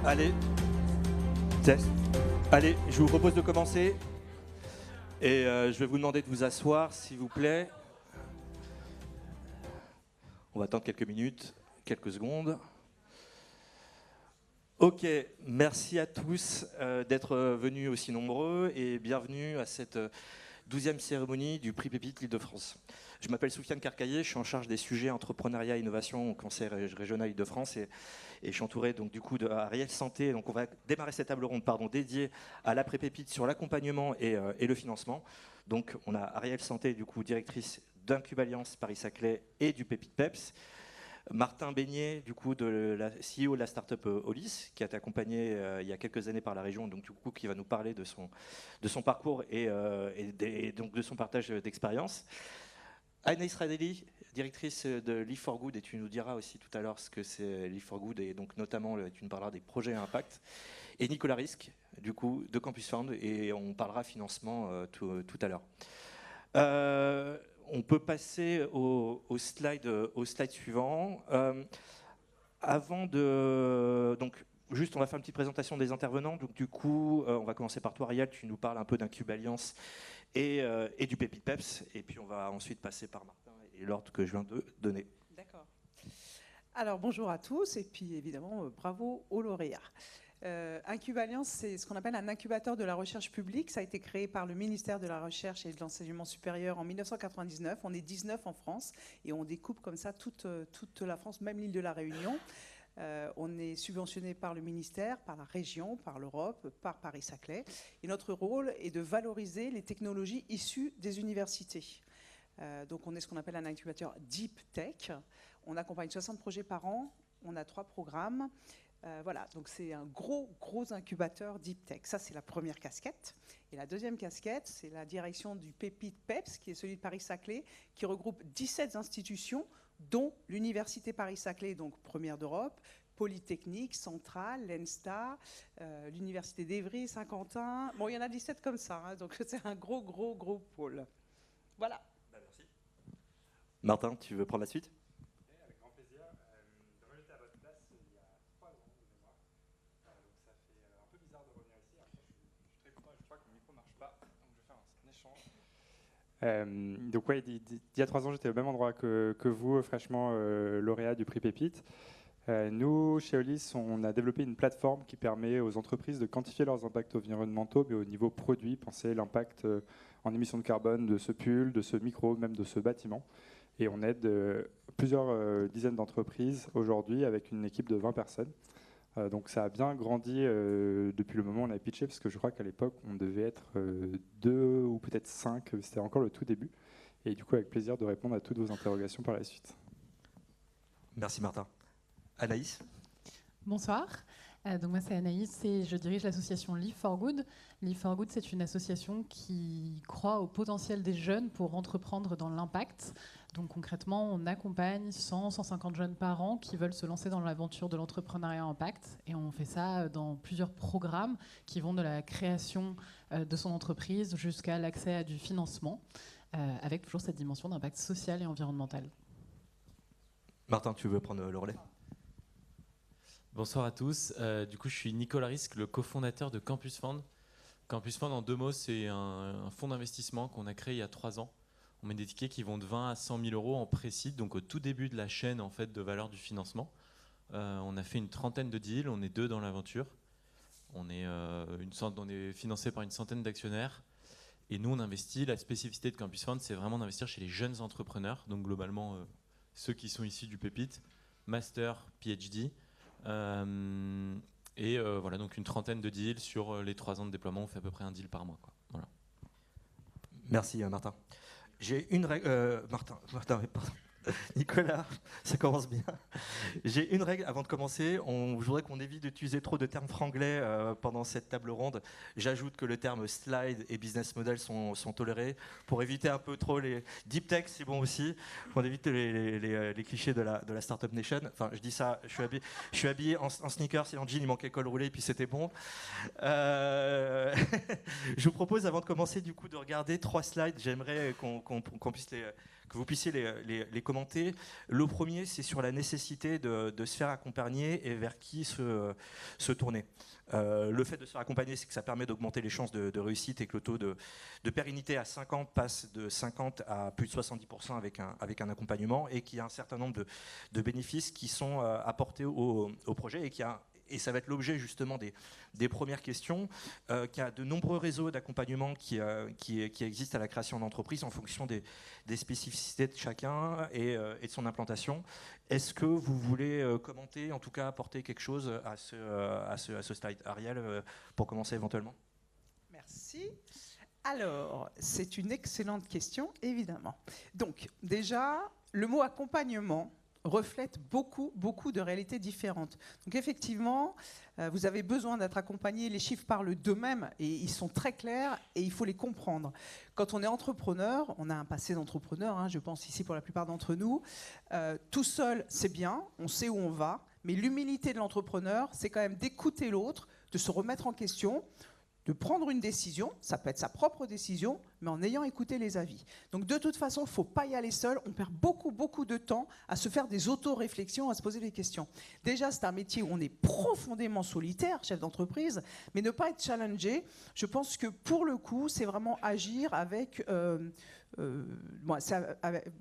Allez, test. Allez, je vous propose de commencer. Et je vais vous demander de vous asseoir, s'il vous plaît. On va attendre quelques minutes, quelques secondes. Ok, merci à tous d'être venus aussi nombreux et bienvenue à cette 12e cérémonie du prix Pépite l'Île-de-France. Je m'appelle Soufiane Carcaillé, je suis en charge des sujets entrepreneuriat et innovation au Conseil régional Île-de-France et je suis entouré donc, du coup de Ariel Santé. Donc on va démarrer cette table ronde dédiée à l'après-Pépite sur l'accompagnement et le financement. Donc on a Ariel Santé, du coup directrice d'Incub-Alliance Paris-Saclay et du Pépite PEPS. Martin Beignet, du coup, de la CEO de la start-up Olis, qui a été accompagné il y a quelques années par la région, donc du coup, qui va nous parler de son parcours et donc de son partage d'expérience. Anaïs Radeli, directrice de Live for Good, et tu nous diras aussi tout à l'heure ce que c'est Live for Good, et donc notamment tu nous parleras des projets à impact. Et Nicolas Risque, du coup, de Campus Fund, et on parlera financement tout à l'heure. On peut passer au slide suivant. Avant de... Donc, juste, on va faire une petite présentation des intervenants. Donc, du coup, on va commencer par toi, Ariel. Tu nous parles un peu d'Incub-Alliance et du Pépite PEPS. Et puis, on va ensuite passer par Martin et l'ordre que je viens de donner. D'accord. Alors, bonjour à tous. Et puis, évidemment, bravo aux lauréats. Incub-Alliance, c'est ce qu'on appelle un incubateur de la recherche publique. Ça a été créé par le ministère de la Recherche et de l'Enseignement supérieur en 1999. On est 19 en France et on découpe comme ça toute la France, même l'île de la Réunion. On est subventionné par le ministère, par la région, par l'Europe, par Paris-Saclay. Et notre rôle est de valoriser les technologies issues des universités. Donc on est ce qu'on appelle un incubateur Deep Tech. On accompagne 60 projets par an. On a 3 programmes. Voilà, donc c'est un gros incubateur Deep Tech. Ça, c'est la première casquette. Et la deuxième casquette, c'est la direction du Pépite PEPS, qui est celui de Paris-Saclay, qui regroupe 17 institutions, dont l'Université Paris-Saclay, donc première d'Europe, Polytechnique, Centrale, l'ENSTA, l'Université d'Évry, Saint-Quentin. Bon, il y en a 17 comme ça, hein, donc c'est un gros pôle. Voilà. Merci. Martin, tu veux prendre la suite ? Donc ouais, il y a 3 ans, j'étais au même endroit que vous, fraîchement lauréat du prix Pépite. Nous, chez Olis, on a développé une plateforme qui permet aux entreprises de quantifier leurs impacts environnementaux, mais au niveau produit, penser l'impact en émissions de carbone de ce pull, de ce micro, même de ce bâtiment. Et on aide plusieurs dizaines d'entreprises aujourd'hui avec une équipe de 20 personnes. Donc ça a bien grandi depuis le moment où on a pitché, parce que je crois qu'à l'époque, on devait être 2 ou peut-être 5, c'était encore le tout début. Et du coup, avec plaisir de répondre à toutes vos interrogations par la suite. Merci Martin. Anaïs ? Bonsoir. Donc moi c'est Anaïs et je dirige l'association Live for Good. Live for Good, c'est une association qui croit au potentiel des jeunes pour entreprendre dans l'impact. Donc concrètement, on accompagne 100-150 jeunes par an qui veulent se lancer dans l'aventure de l'entrepreneuriat impact. Et on fait ça dans plusieurs programmes qui vont de la création de son entreprise jusqu'à l'accès à du financement, avec toujours cette dimension d'impact social et environnemental. Martin, tu veux prendre le relais ? Bonsoir à tous. Du coup, je suis Nicolas Risque, le cofondateur de Campus Fund. Campus Fund, en 2 mots, c'est un fonds d'investissement qu'on a créé il y a 3 ans. On met des tickets qui vont de 20 à 100 000 euros en pré-seed, donc au tout début de la chaîne en fait, de valeur du financement. On a fait une 30aine de deals, on est 2 dans l'aventure. On est financé par une centaine d'actionnaires. Et nous, on investit. La spécificité de Campus Fund, c'est vraiment d'investir chez les jeunes entrepreneurs, donc globalement ceux qui sont issus du Pépite, Master, PhD. Voilà, donc une 30aine de deals sur les 3 ans de déploiement. On fait à peu près un deal par mois, quoi. Voilà. Merci Martin. J'ai une règle... Martin, pardon. Nicolas, ça commence bien. J'ai une règle avant de commencer. Je voudrais qu'on évite d'utiliser trop de termes franglais pendant cette table ronde. J'ajoute que le terme slide et business model sont tolérés pour éviter un peu trop les deep tech, c'est bon aussi, pour éviter les clichés de la Startup Nation. Enfin, je dis ça, je suis habillé en sneakers et en jean, il manquait le col roulé, puis c'était bon. Je vous propose, avant de commencer, du coup, de regarder 3 slides. J'aimerais qu'on puisse que vous puissiez les commenter. Le premier, c'est sur la nécessité de se faire accompagner et vers qui se tourner. Le fait de se faire accompagner, c'est que ça permet d'augmenter les chances de réussite et que le taux de pérennité à 5 ans passe de 50 à plus de 70% avec un accompagnement, et qu'il y a un certain nombre de bénéfices qui sont apportés au projet, et ça va être l'objet justement des premières questions, qu'il y a de nombreux réseaux d'accompagnement qui existent à la création d'entreprises en fonction des spécificités de chacun et de son implantation. Est-ce que vous voulez commenter, en tout cas apporter quelque chose à ce slide? Ariel, pour commencer éventuellement. Merci. Alors, c'est une excellente question, évidemment. Donc, déjà, le mot accompagnement reflète beaucoup de réalités différentes. Donc effectivement, vous avez besoin d'être accompagné, les chiffres parlent d'eux-mêmes et ils sont très clairs et il faut les comprendre. Quand on est entrepreneur, on a un passé d'entrepreneur, hein, je pense ici pour la plupart d'entre nous, tout seul c'est bien, on sait où on va, mais l'humilité de l'entrepreneur, c'est quand même d'écouter l'autre, de se remettre en question, de prendre une décision, ça peut être sa propre décision, mais en ayant écouté les avis. Donc de toute façon, il ne faut pas y aller seul, on perd beaucoup de temps à se faire des auto-réflexions, à se poser des questions. Déjà, c'est un métier où on est profondément solitaire, chef d'entreprise, mais ne pas être challengé, je pense que pour le coup, c'est vraiment agir avec... on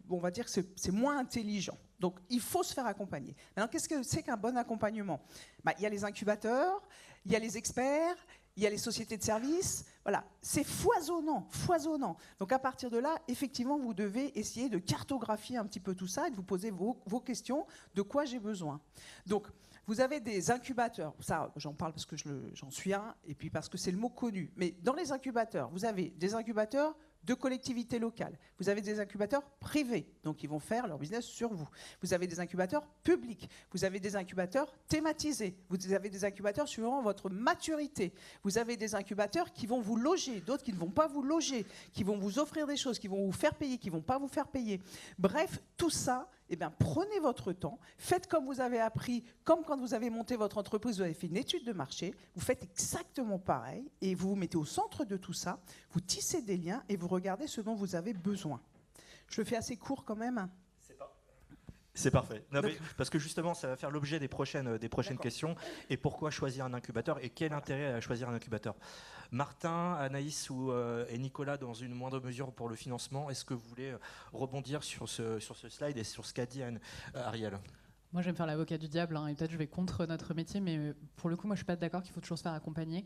va dire que c'est moins intelligent. Donc il faut se faire accompagner. Maintenant, qu'est-ce que c'est qu'un bon accompagnement? Il y a les incubateurs, il y a les experts, il y a les sociétés de services, voilà, c'est foisonnant. Donc à partir de là, effectivement, vous devez essayer de cartographier un petit peu tout ça et de vous poser vos questions, de quoi j'ai besoin. Donc vous avez des incubateurs, ça j'en parle parce que j'en suis un, et puis parce que c'est le mot connu, mais dans les incubateurs, vous avez des incubateurs de collectivités locales. Vous avez des incubateurs privés, donc ils vont faire leur business sur vous. Vous avez des incubateurs publics, vous avez des incubateurs thématisés, vous avez des incubateurs suivant votre maturité, vous avez des incubateurs qui vont vous loger, d'autres qui ne vont pas vous loger, qui vont vous offrir des choses, qui vont vous faire payer, qui ne vont pas vous faire payer. Bref, tout ça, prenez votre temps, faites comme vous avez appris, comme quand vous avez monté votre entreprise, vous avez fait une étude de marché, vous faites exactement pareil et vous vous mettez au centre de tout ça, vous tissez des liens et vous regardez ce dont vous avez besoin. Je le fais assez court quand même. C'est parfait. Non, parce que justement, ça va faire l'objet des prochaines questions. Et pourquoi choisir un incubateur et quel intérêt à choisir un incubateur? Martin, Anaïs et Nicolas, dans une moindre mesure pour le financement, est-ce que vous voulez rebondir sur ce slide et sur ce qu'a dit Ariel? Moi, je vais me faire l'avocat du diable, hein, et peut-être je vais contre notre métier, mais pour le coup, moi, je ne suis pas d'accord qu'il faut toujours se faire accompagner.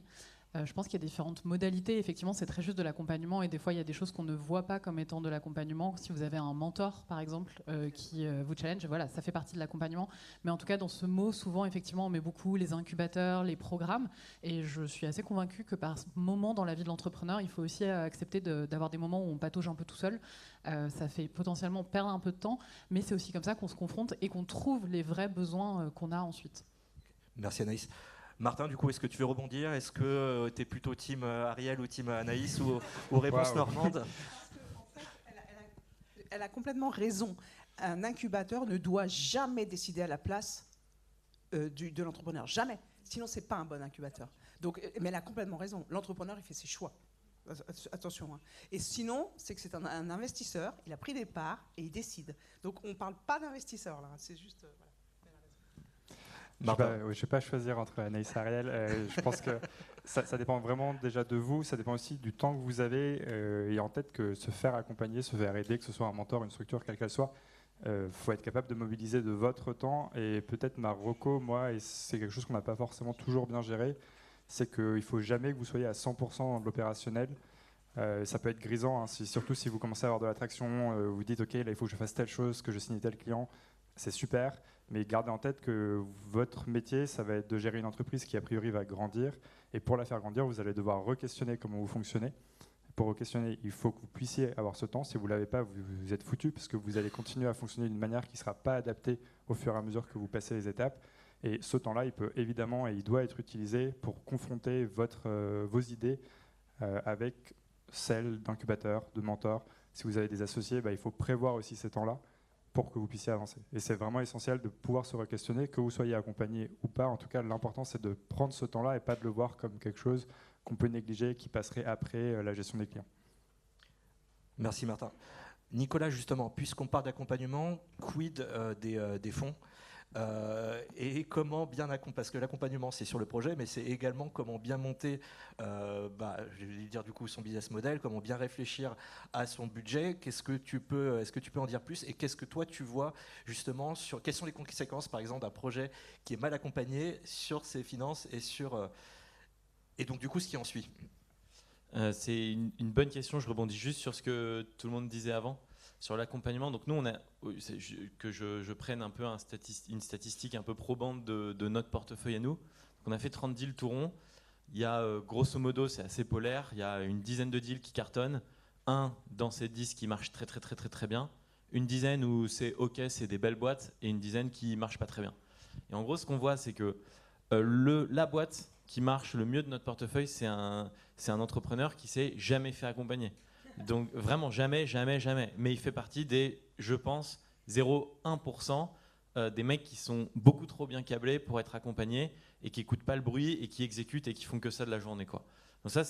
Je pense qu'il y a différentes modalités. Effectivement, c'est très juste de l'accompagnement et des fois, il y a des choses qu'on ne voit pas comme étant de l'accompagnement. Si vous avez un mentor, par exemple, qui vous challenge, voilà, ça fait partie de l'accompagnement. Mais en tout cas, dans ce mot, souvent, effectivement, on met beaucoup les incubateurs, les programmes. Et je suis assez convaincue que par moment dans la vie de l'entrepreneur, il faut aussi accepter d'avoir des moments où on patauge un peu tout seul. Ça fait potentiellement perdre un peu de temps, mais c'est aussi comme ça qu'on se confronte et qu'on trouve les vrais besoins qu'on a ensuite. Merci Anaïs. Martin, du coup, est-ce que tu veux rebondir? Est-ce que tu es plutôt team Ariel ou team Anaïs ou réponse normande? Elle a complètement raison. Un incubateur ne doit jamais décider à la place de l'entrepreneur. Jamais. Sinon, ce n'est pas un bon incubateur. Donc, mais elle a complètement raison. L'entrepreneur, il fait ses choix. Attention. Hein. Et sinon, c'est que c'est un investisseur, il a pris des parts et il décide. Donc, on ne parle pas d'investisseur, là. C'est juste... voilà. Je ne vais pas choisir entre Anaïs et Ariel. Je pense que ça dépend vraiment déjà de vous. Ça dépend aussi du temps que vous avez. Et en tête que se faire accompagner, se faire aider, que ce soit un mentor, une structure, quelle qu'elle soit, faut être capable de mobiliser de votre temps. Et peut-être ma reco, moi, et c'est quelque chose qu'on n'a pas forcément toujours bien géré, c'est qu'il ne faut jamais que vous soyez à 100% dans de l'opérationnel. Ça peut être grisant, hein, surtout si vous commencez à avoir de l'attraction, vous dites « Ok, là, il faut que je fasse telle chose, que je signe tel client ». C'est super, mais gardez en tête que votre métier, ça va être de gérer une entreprise qui, a priori, va grandir. Et pour la faire grandir, vous allez devoir re-questionner comment vous fonctionnez. Pour re-questionner, il faut que vous puissiez avoir ce temps. Si vous ne l'avez pas, vous êtes foutu, parce que vous allez continuer à fonctionner d'une manière qui ne sera pas adaptée au fur et à mesure que vous passez les étapes. Et ce temps-là, il peut évidemment et il doit être utilisé pour confronter vos idées avec celles d'incubateurs, de mentors. Si vous avez des associés, il faut prévoir aussi ces temps-là pour que vous puissiez avancer. Et c'est vraiment essentiel de pouvoir se re-questionner, que vous soyez accompagné ou pas. En tout cas, l'important, c'est de prendre ce temps-là et pas de le voir comme quelque chose qu'on peut négliger, qui passerait après la gestion des clients. Merci Martin. Nicolas, justement, puisqu'on parle d'accompagnement, quid des fonds et comment bien accompagner, parce que l'accompagnement c'est sur le projet, mais c'est également comment bien monter, je vais dire du coup son business model, comment bien réfléchir à son budget. Est-ce que tu peux en dire plus, et qu'est-ce que toi tu vois justement sur quelles sont les conséquences par exemple d'un projet qui est mal accompagné sur ses finances et donc du coup ce qui en suit. C'est une bonne question. Je rebondis juste sur ce que tout le monde disait avant, sur l'accompagnement. Donc nous, que je prenne un peu une statistique un peu probante de notre portefeuille à nous. Donc on a fait 30 deals tout rond. Il y a, grosso modo, c'est assez polaire. Il y a une dizaine de deals qui cartonnent. Un dans ces 10 qui marche très, très, très, très, très bien. Une dizaine où c'est OK, c'est des belles boîtes. Et une dizaine qui ne marche pas très bien. Et en gros, ce qu'on voit, c'est que la boîte qui marche le mieux de notre portefeuille, c'est un entrepreneur qui s'est jamais fait accompagner. Donc vraiment jamais. Mais il fait partie des, je pense, 0,1% des mecs qui sont beaucoup trop bien câblés pour être accompagnés et qui n'écoutent pas le bruit et qui exécutent et qui font que ça de la journée, quoi. Donc ça,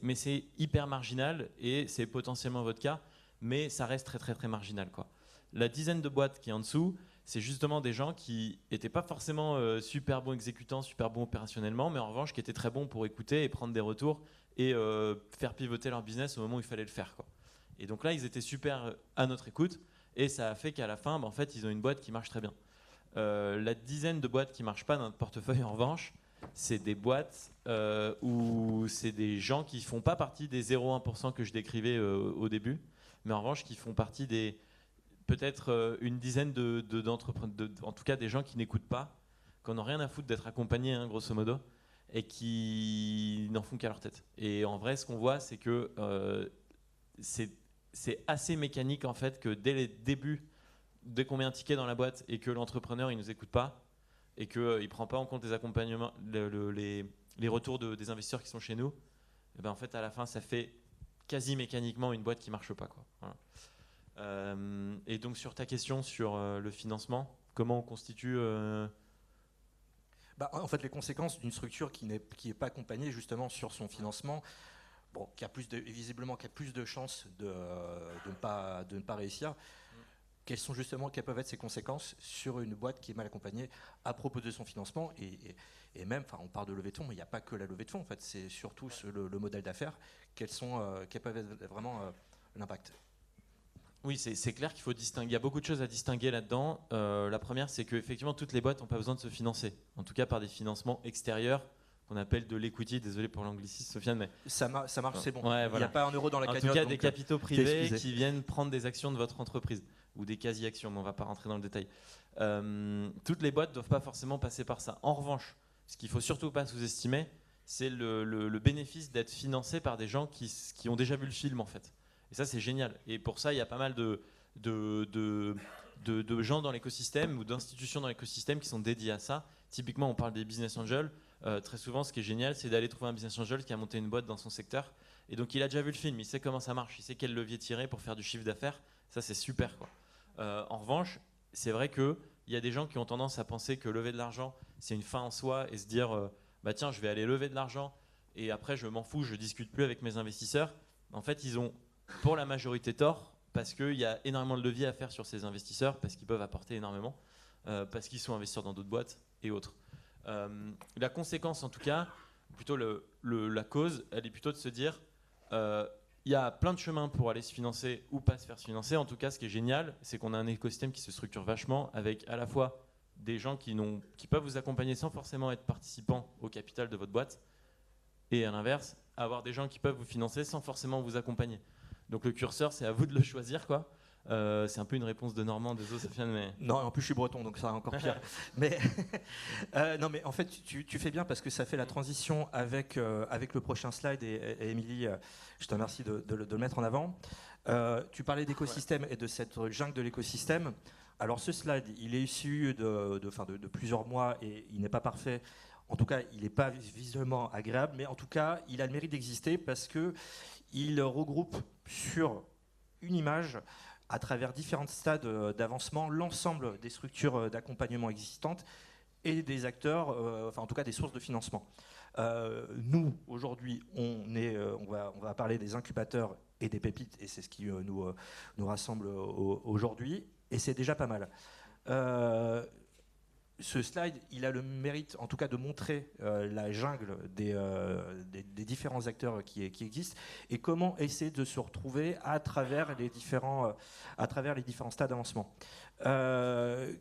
mais c'est hyper marginal et c'est potentiellement votre cas, mais ça reste très très très marginal, quoi. La dizaine de boîtes qui est en dessous, c'est justement des gens qui n'étaient pas forcément super bons exécutants, super bons opérationnellement, mais en revanche qui étaient très bons pour écouter et prendre des retours et faire pivoter leur business au moment où il fallait le faire, quoi. Et donc là, ils étaient super à notre écoute et ça a fait qu'à la fin, en fait, ils ont une boîte qui marche très bien. La dizaine de boîtes qui ne marchent pas dans notre portefeuille, en revanche, c'est des boîtes où c'est des gens qui ne font pas partie des 0,1% que je décrivais au début, mais en revanche qui font partie des peut-être une dizaine d'entrepreneurs, en tout cas des gens qui n'écoutent pas, qui n'ont rien à foutre d'être accompagnés, hein, grosso modo, et qui n'en font qu'à leur tête. Et en vrai, ce qu'on voit, c'est que c'est assez mécanique, en fait, que dès les débuts, dès qu'on met un ticket dans la boîte et que l'entrepreneur il nous écoute pas et qu'il ne prend pas en compte les accompagnements, les retours des investisseurs qui sont chez nous, et ben en fait, à la fin, ça fait quasi mécaniquement une boîte qui marche pas, quoi. Voilà. Et donc sur ta question sur le financement, comment on constitue En fait, les conséquences d'une structure qui n'est pas accompagnée justement sur son financement, qui a visiblement plus de chances de ne pas réussir. Quelles peuvent être ces conséquences sur une boîte qui est mal accompagnée à propos de son financement et même, on parle de levée de fonds, mais il n'y a pas que la levée de fonds, en fait, c'est surtout le modèle d'affaires. Quels peuvent être vraiment l'impact? Oui, c'est clair qu'il faut distinguer. Il y a beaucoup de choses à distinguer là-dedans. La première, c'est qu'effectivement, toutes les boîtes n'ont pas besoin de se financer, en tout cas par des financements extérieurs qu'on appelle de l'equity. Désolé pour l'anglicisme, Sofiane, mais ça marche, c'est bon. Ouais, il n'y a pas un euro dans la cagnotte. En tout cas, des capitaux privés excusé. qui viennent prendre des actions de votre entreprise ou des quasi-actions, mais on ne va pas rentrer dans le détail. Toutes les boîtes ne doivent pas forcément passer par ça. En revanche, ce qu'il ne faut surtout pas sous-estimer, c'est le bénéfice d'être financé par des gens qui ont déjà vu le film, en fait. Et ça, c'est génial. Et pour ça, il y a pas mal de gens dans l'écosystème ou d'institutions dans l'écosystème qui sont dédiées à ça. Typiquement, on parle des business angels. Très souvent, ce qui est génial, c'est d'aller trouver un business angel qui a monté une boîte dans son secteur. Et donc, il a déjà vu le film, il sait comment ça marche, il sait quel levier tirer pour faire du chiffre d'affaires. Ça, c'est super, quoi. En revanche, c'est vrai qu'il y a des gens qui ont tendance à penser que lever de l'argent, c'est une fin en soi et se dire tiens, je vais aller lever de l'argent et après, je m'en fous, je ne discute plus avec mes investisseurs. En fait, ils ont pour la majorité tort, parce qu'il y a énormément de leviers à faire sur ces investisseurs, parce qu'ils peuvent apporter énormément, parce qu'ils sont investisseurs dans d'autres boîtes et autres. La conséquence, en tout cas, plutôt la cause, elle est plutôt de se dire il y a plein de chemins pour aller se financer ou pas se faire se financer. En tout cas, ce qui est génial, c'est qu'on a un écosystème qui se structure vachement avec à la fois des gens qui peuvent vous accompagner sans forcément être participants au capital de votre boîte, et à l'inverse, avoir des gens qui peuvent vous financer sans forcément vous accompagner. Donc le curseur, c'est à vous de le choisir, quoi. C'est un peu une réponse de Normand, désolé Sofiane, mais... Non, en plus je suis breton, donc ça va encore pire. mais non, mais en fait, tu fais bien parce que ça fait la transition avec le prochain slide. Et Émilie, je te remercie de le mettre en avant. Tu parlais d'écosystème et de cette jungle de l'écosystème. Alors ce slide, il est issu de plusieurs mois et il n'est pas parfait. En tout cas, il n'est pas visuellement agréable, mais en tout cas, il a le mérite d'exister parce qu'il regroupe sur une image, à travers différents stades d'avancement, l'ensemble des structures d'accompagnement existantes et des acteurs, en tout cas des sources de financement. Nous, aujourd'hui, on va parler des incubateurs et des pépites, et c'est ce qui nous rassemble aujourd'hui, et c'est déjà pas mal. Ce slide, il a le mérite, en tout cas, de montrer la jungle des différents acteurs qui existent et comment essayer de se retrouver à travers les différents stades d'avancement.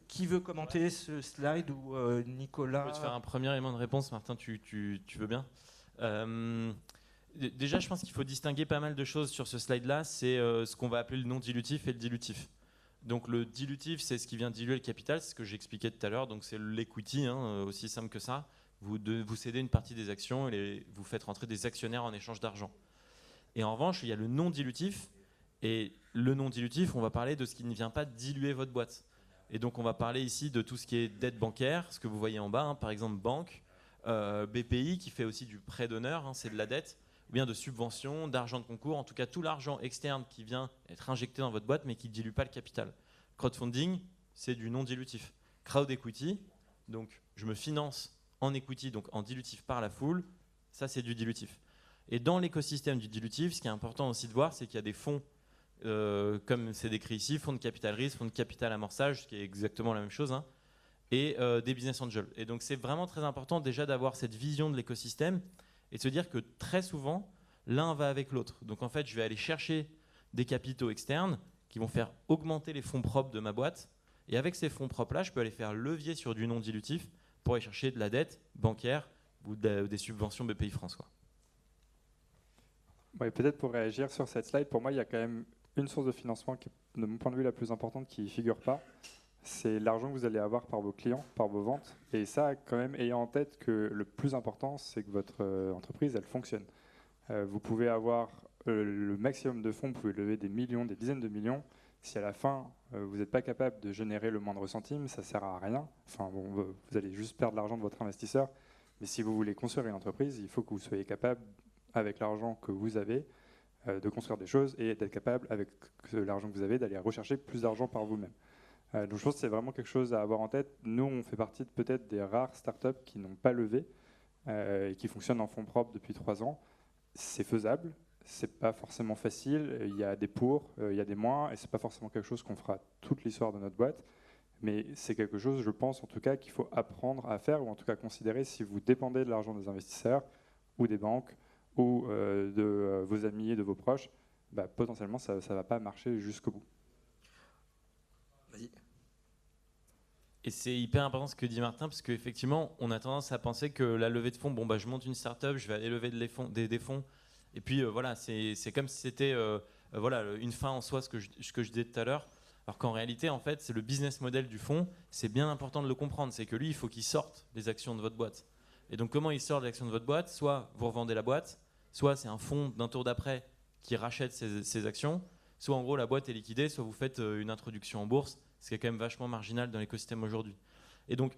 Qui veut commenter ce slide ou Nicolas? Je peux te faire un premier élément de réponse, Martin, tu veux bien? Déjà, je pense qu'il faut distinguer pas mal de choses sur ce slide-là. C'est ce qu'on va appeler le non dilutif et le dilutif. Donc le dilutif, c'est ce qui vient diluer le capital, c'est ce que j'expliquais tout à l'heure. Donc c'est l'equity, aussi simple que ça. Vous cédez une partie des actions et vous faites rentrer des actionnaires en échange d'argent. Et en revanche, il y a le non dilutif. Et le non dilutif, on va parler de ce qui ne vient pas diluer votre boîte. Et donc on va parler ici de tout ce qui est dette bancaire, ce que vous voyez en bas, par exemple banque, BPI qui fait aussi du prêt d'honneur, c'est de la dette, ou bien de subventions, d'argent de concours, en tout cas tout l'argent externe qui vient être injecté dans votre boîte mais qui ne dilue pas le capital. Crowdfunding, c'est du non dilutif. Crowd equity, donc je me finance en equity, donc en dilutif par la foule, ça c'est du dilutif. Et dans l'écosystème du dilutif, ce qui est important aussi de voir, c'est qu'il y a des fonds, comme c'est décrit ici, fonds de capital risque, fonds de capital amorçage, qui est exactement la même chose, et des business angels. Et donc c'est vraiment très important déjà d'avoir cette vision de l'écosystème et de se dire que très souvent, l'un va avec l'autre. Donc en fait, je vais aller chercher des capitaux externes qui vont faire augmenter les fonds propres de ma boîte. Et avec ces fonds propres-là, je peux aller faire levier sur du non dilutif pour aller chercher de la dette bancaire ou des subventions BPI France, quoi. Ouais, peut-être pour réagir sur cette slide, pour moi, il y a quand même une source de financement qui est, de mon point de vue, la plus importante qui ne figure pas. C'est l'argent que vous allez avoir par vos clients, par vos ventes. Et ça, quand même, ayant en tête que le plus important, c'est que votre entreprise, elle fonctionne. Vous pouvez avoir le maximum de fonds, vous pouvez lever des millions, des dizaines de millions. Si à la fin, vous n'êtes pas capable de générer le moindre centime, ça ne sert à rien. Enfin, bon, vous allez juste perdre l'argent de votre investisseur. Mais si vous voulez construire une entreprise, il faut que vous soyez capable, avec l'argent que vous avez, de construire des choses et d'être capable, avec l'argent que vous avez, d'aller rechercher plus d'argent par vous-même. Donc je pense que c'est vraiment quelque chose à avoir en tête. Nous, on fait partie peut-être des rares startups qui n'ont pas levé et qui fonctionnent en fonds propres depuis 3 ans. C'est faisable, c'est pas forcément facile. Il y a des pour, il y a des moins, et c'est pas forcément quelque chose qu'on fera toute l'histoire de notre boîte. Mais c'est quelque chose, je pense en tout cas, qu'il faut apprendre à faire, ou en tout cas considérer si vous dépendez de l'argent des investisseurs ou des banques ou de vos amis et de vos proches, potentiellement ça ne va pas marcher jusqu'au bout. Vas-y. Et c'est hyper important ce que dit Martin, parce qu'effectivement, on a tendance à penser que la levée de fonds, je monte une start-up, je vais aller lever des fonds, et puis voilà, c'est comme si c'était une fin en soi, ce que je disais tout à l'heure, alors qu'en réalité, en fait, c'est le business model du fonds, c'est bien important de le comprendre, c'est que lui, il faut qu'il sorte des actions de votre boîte. Et donc, comment il sort des actions de votre boîte? Soit vous revendez la boîte, soit c'est un fonds d'un tour d'après qui rachète ces actions, soit en gros, la boîte est liquidée, soit vous faites une introduction en bourse, ce qui est quand même vachement marginal dans l'écosystème aujourd'hui. Et donc,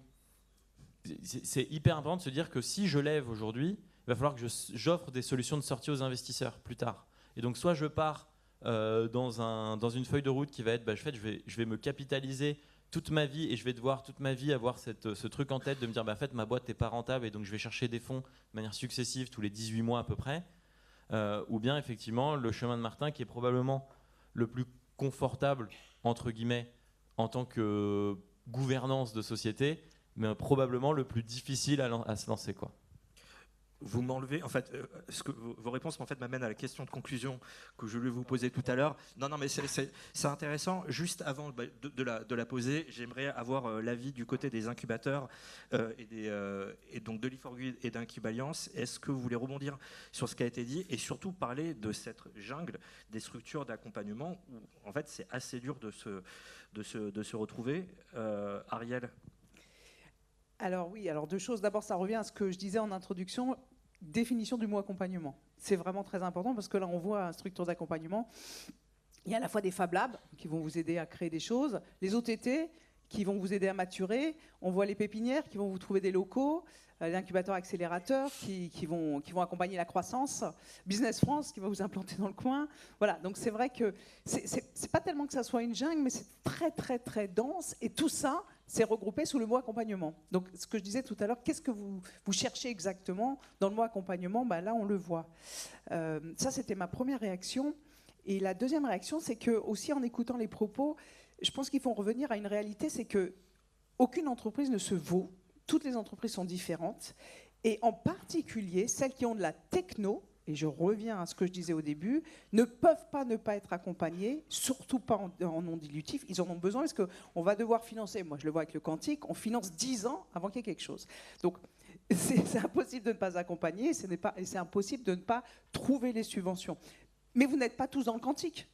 c'est hyper important de se dire que si je lève aujourd'hui, il va falloir que j'offre des solutions de sortie aux investisseurs plus tard. Et donc, soit je pars dans une feuille de route qui va être, je vais me capitaliser toute ma vie et je vais devoir toute ma vie avoir ce truc en tête de me dire, en fait, ma boîte n'est pas rentable et donc je vais chercher des fonds de manière successive tous les 18 mois à peu près. Ou bien, effectivement, le chemin de Martin qui est probablement le plus confortable, entre guillemets, en tant que gouvernance de société, mais probablement le plus difficile à se lancer, quoi. Vous m'enlevez, en fait, vos réponses en fait m'amènent à la question de conclusion que je voulais vous poser tout à l'heure. Non, mais c'est intéressant. Juste avant de la poser, j'aimerais avoir l'avis du côté des incubateurs et donc de l'E4Good et d'Incubaliance. Est-ce que vous voulez rebondir sur ce qui a été dit et surtout parler de cette jungle des structures d'accompagnement où en fait c'est assez dur de se retrouver. Ariel? Alors oui, alors 2 choses. D'abord, ça revient à ce que je disais en introduction, définition du mot accompagnement. C'est vraiment très important parce que là, on voit une structure d'accompagnement. Il y a à la fois des Fab Labs qui vont vous aider à créer des choses, les OTT qui vont vous aider à maturer, on voit les pépinières qui vont vous trouver des locaux, les incubateurs accélérateurs qui vont accompagner la croissance, Business France qui va vous implanter dans le coin. Voilà, donc c'est vrai que c'est pas tellement que ça soit une jungle, mais c'est très très très dense et tout ça, c'est regroupé sous le mot accompagnement. Donc ce que je disais tout à l'heure, qu'est-ce que vous cherchez exactement dans le mot accompagnement? Là, on le voit. Ça, c'était ma première réaction. Et la deuxième réaction, c'est que aussi en écoutant les propos, je pense qu'il faut revenir à une réalité, c'est que aucune entreprise ne se vaut. Toutes les entreprises sont différentes. Et en particulier, celles qui ont de la techno, et je reviens à ce que je disais au début, ne peuvent pas ne pas être accompagnées, surtout pas en non dilutif. Ils en ont besoin parce qu'on va devoir financer, moi je le vois avec le quantique, on finance 10 ans avant qu'il y ait quelque chose. Donc c'est impossible de ne pas accompagner, et c'est impossible de ne pas trouver les subventions. Mais vous n'êtes pas tous dans le quantique.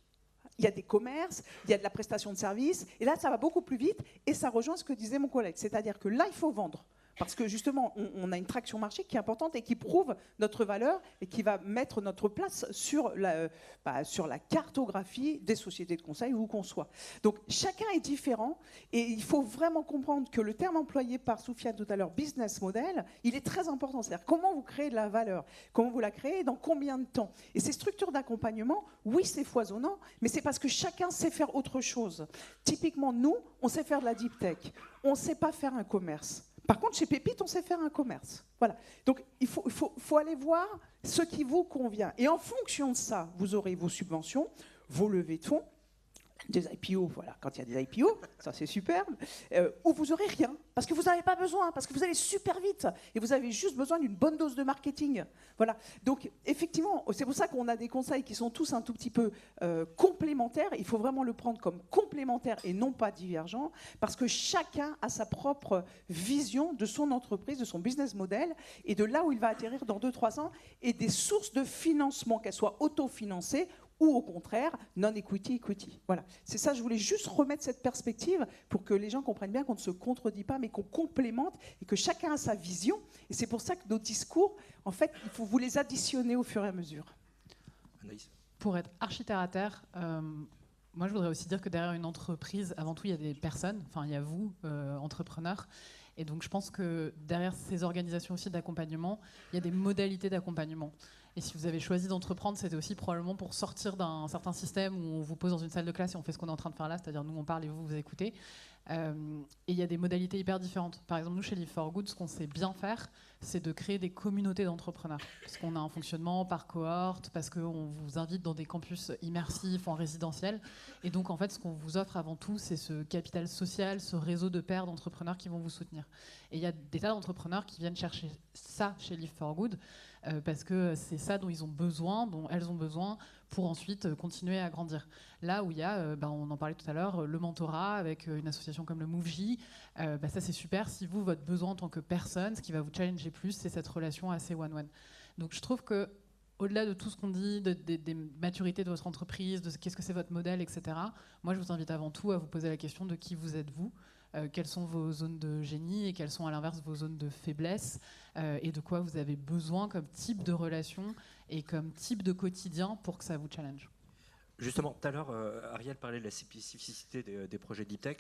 Il y a des commerces, il y a de la prestation de services, et là ça va beaucoup plus vite, et ça rejoint ce que disait mon collègue. C'est-à-dire que là il faut vendre. Parce que justement, on a une traction marché qui est importante et qui prouve notre valeur et qui va mettre notre place sur la cartographie des sociétés de conseil où qu'on soit. Donc chacun est différent et il faut vraiment comprendre que le terme employé par Soufiane tout à l'heure, business model, il est très important. C'est-à-dire comment vous créez de la valeur, comment vous la créez et dans combien de temps. Et ces structures d'accompagnement, oui, c'est foisonnant, mais c'est parce que chacun sait faire autre chose. Typiquement, nous, on sait faire de la deep tech, on ne sait pas faire un commerce. Par contre, chez Pépite, on sait faire un commerce. Voilà. Donc, il faut aller voir ce qui vous convient. Et en fonction de ça, vous aurez vos subventions, vos levées de fonds, des IPO, voilà, quand il y a des IPO, ça c'est superbe, où vous n'aurez rien, parce que vous n'avez pas besoin, parce que vous allez super vite, et vous avez juste besoin d'une bonne dose de marketing. Voilà. Donc, effectivement, c'est pour ça qu'on a des conseils qui sont tous un tout petit peu complémentaires. Il faut vraiment le prendre comme complémentaire et non pas divergent, parce que chacun a sa propre vision de son entreprise, de son business model, et de là où il va atterrir dans 2-3 ans, et des sources de financement, qu'elles soient autofinancées, ou au contraire, non-equity, equity. Voilà. C'est ça, je voulais juste remettre cette perspective pour que les gens comprennent bien qu'on ne se contredit pas, mais qu'on complémente et que chacun a sa vision. Et c'est pour ça que nos discours, en fait, il faut vous les additionner au fur et à mesure. Anaïs. Pour être archi terre à terre, moi je voudrais aussi dire que derrière une entreprise, avant tout, il y a des personnes, enfin il y a vous, entrepreneurs. Et donc je pense que derrière ces organisations aussi d'accompagnement, il y a des modalités d'accompagnement. Et si vous avez choisi d'entreprendre, c'était aussi probablement pour sortir d'un certain système où on vous pose dans une salle de classe et on fait ce qu'on est en train de faire là, c'est-à-dire nous on parle et vous vous écoutez. Et il y a des modalités hyper différentes. Par exemple, nous chez Live for Good, ce qu'on sait bien faire, c'est de créer des communautés d'entrepreneurs. Parce qu'on a un fonctionnement par cohorte, parce qu'on vous invite dans des campus immersifs, en résidentiel. Et donc en fait, ce qu'on vous offre avant tout, c'est ce capital social, ce réseau de pairs d'entrepreneurs qui vont vous soutenir. Et il y a des tas d'entrepreneurs qui viennent chercher ça chez Live for Good, parce que c'est ça dont ils ont besoin, dont elles ont besoin pour ensuite continuer à grandir. Là où il y a, on en parlait tout à l'heure, le mentorat avec une association comme le MoveJ, ça c'est super. Si vous, votre besoin en tant que personne, ce qui va vous challenger plus, c'est cette relation assez one-one. Donc je trouve que au-delà de tout ce qu'on dit, des maturités de votre entreprise, de qu'est-ce que c'est votre modèle, etc., moi je vous invite avant tout à vous poser la question de qui vous êtes vous, quelles sont vos zones de génie et quelles sont à l'inverse vos zones de faiblesse, et de quoi vous avez besoin comme type de relation et comme type de quotidien pour que ça vous challenge. Justement, tout à l'heure, Ariel parlait de la spécificité des projets Deep Tech.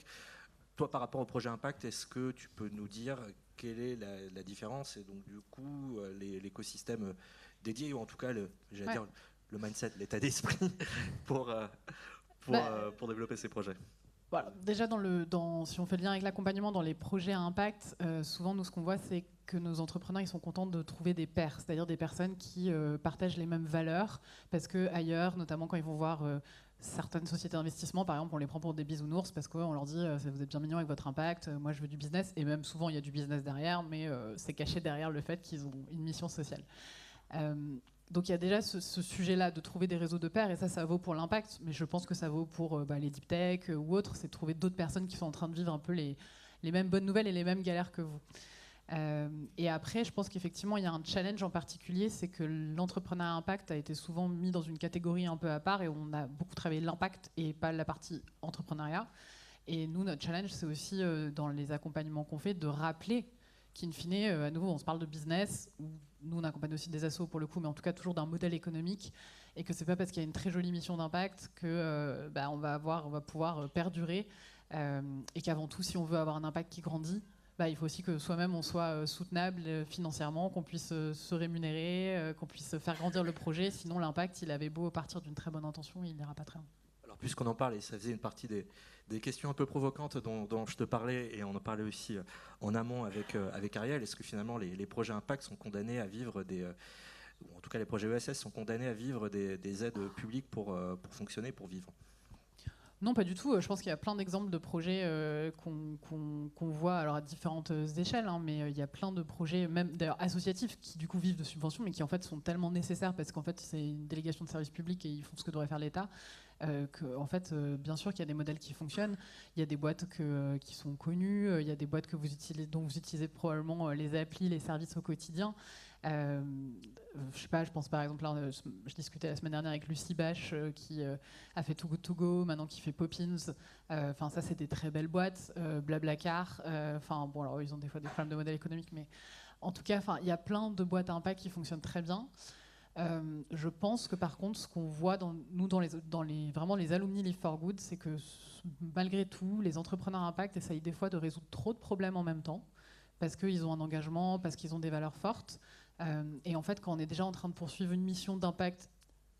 Toi, par rapport au projet Impact, est-ce que tu peux nous dire quelle est la différence et donc du coup l'écosystème dédié, ou en tout cas le mindset, l'état d'esprit pour développer ces projets? Voilà. Déjà, si on fait le lien avec l'accompagnement dans les projets à impact, souvent, nous, ce qu'on voit, c'est que nos entrepreneurs, ils sont contents de trouver des pairs, c'est-à-dire des personnes qui partagent les mêmes valeurs, parce qu'ailleurs, notamment quand ils vont voir certaines sociétés d'investissement, par exemple, on les prend pour des bisounours, parce qu'on leur dit vous êtes bien mignons avec votre impact, moi je veux du business, et même souvent, il y a du business derrière, mais c'est caché derrière le fait qu'ils ont une mission sociale. Donc il y a déjà ce sujet-là de trouver des réseaux de pairs, et ça vaut pour l'impact, mais je pense que ça vaut pour les deep tech ou autres, c'est de trouver d'autres personnes qui sont en train de vivre un peu les mêmes bonnes nouvelles et les mêmes galères que vous. Et après, je pense qu'effectivement, il y a un challenge en particulier, c'est que l'entrepreneuriat impact a été souvent mis dans une catégorie un peu à part, et on a beaucoup travaillé l'impact et pas la partie entrepreneuriat. Et nous, notre challenge, c'est aussi dans les accompagnements qu'on fait, de rappeler qu'in fine, à nouveau, on se parle de business, où nous, on accompagne aussi des assos pour le coup, mais en tout cas toujours d'un modèle économique, et que c'est pas parce qu'il y a une très jolie mission d'impact que on va pouvoir perdurer, et qu'avant tout, si on veut avoir un impact qui grandit, il faut aussi que soi-même on soit soutenable financièrement, qu'on puisse se rémunérer, qu'on puisse faire grandir le projet. Sinon, l'impact, il avait beau partir d'une très bonne intention, il n'ira pas très loin. Alors, puisqu'on en parle, et ça faisait une partie des questions un peu provocantes dont je te parlais, et on en parlait aussi en amont avec Ariel, est-ce que finalement les projets impact sont condamnés à vivre ou en tout cas les projets ESS, sont condamnés à vivre des aides publiques pour fonctionner, pour vivre. Non, pas du tout. Je pense qu'il y a plein d'exemples de projets qu'on voit alors à différentes échelles, hein, mais il y a plein de projets, même d'ailleurs associatifs, qui du coup vivent de subventions, mais qui en fait sont tellement nécessaires parce qu'en fait c'est une délégation de service public et ils font ce que devrait faire l'État. En fait, bien sûr qu'il y a des modèles qui fonctionnent, il y a des boîtes qui sont connues, il y a des boîtes que vous utilisez, dont vous utilisez probablement les applis, les services au quotidien. Je sais pas, je pense par exemple, là, je discutais la semaine dernière avec Lucie Bache qui a fait Too Good To Go, maintenant qui fait Poppins. Enfin, ça, c'est des très belles boîtes. Blablacar. Enfin, bon, alors ils ont des fois des problèmes de modèle économique, mais en tout cas, il y a plein de boîtes à impact qui fonctionnent très bien. Je pense que par contre, ce qu'on voit dans vraiment les alumni Live for Good, c'est que malgré tout, les entrepreneurs à impact essayent des fois de résoudre trop de problèmes en même temps, parce qu'ils ont un engagement, parce qu'ils ont des valeurs fortes. Et en fait, quand on est déjà en train de poursuivre une mission d'impact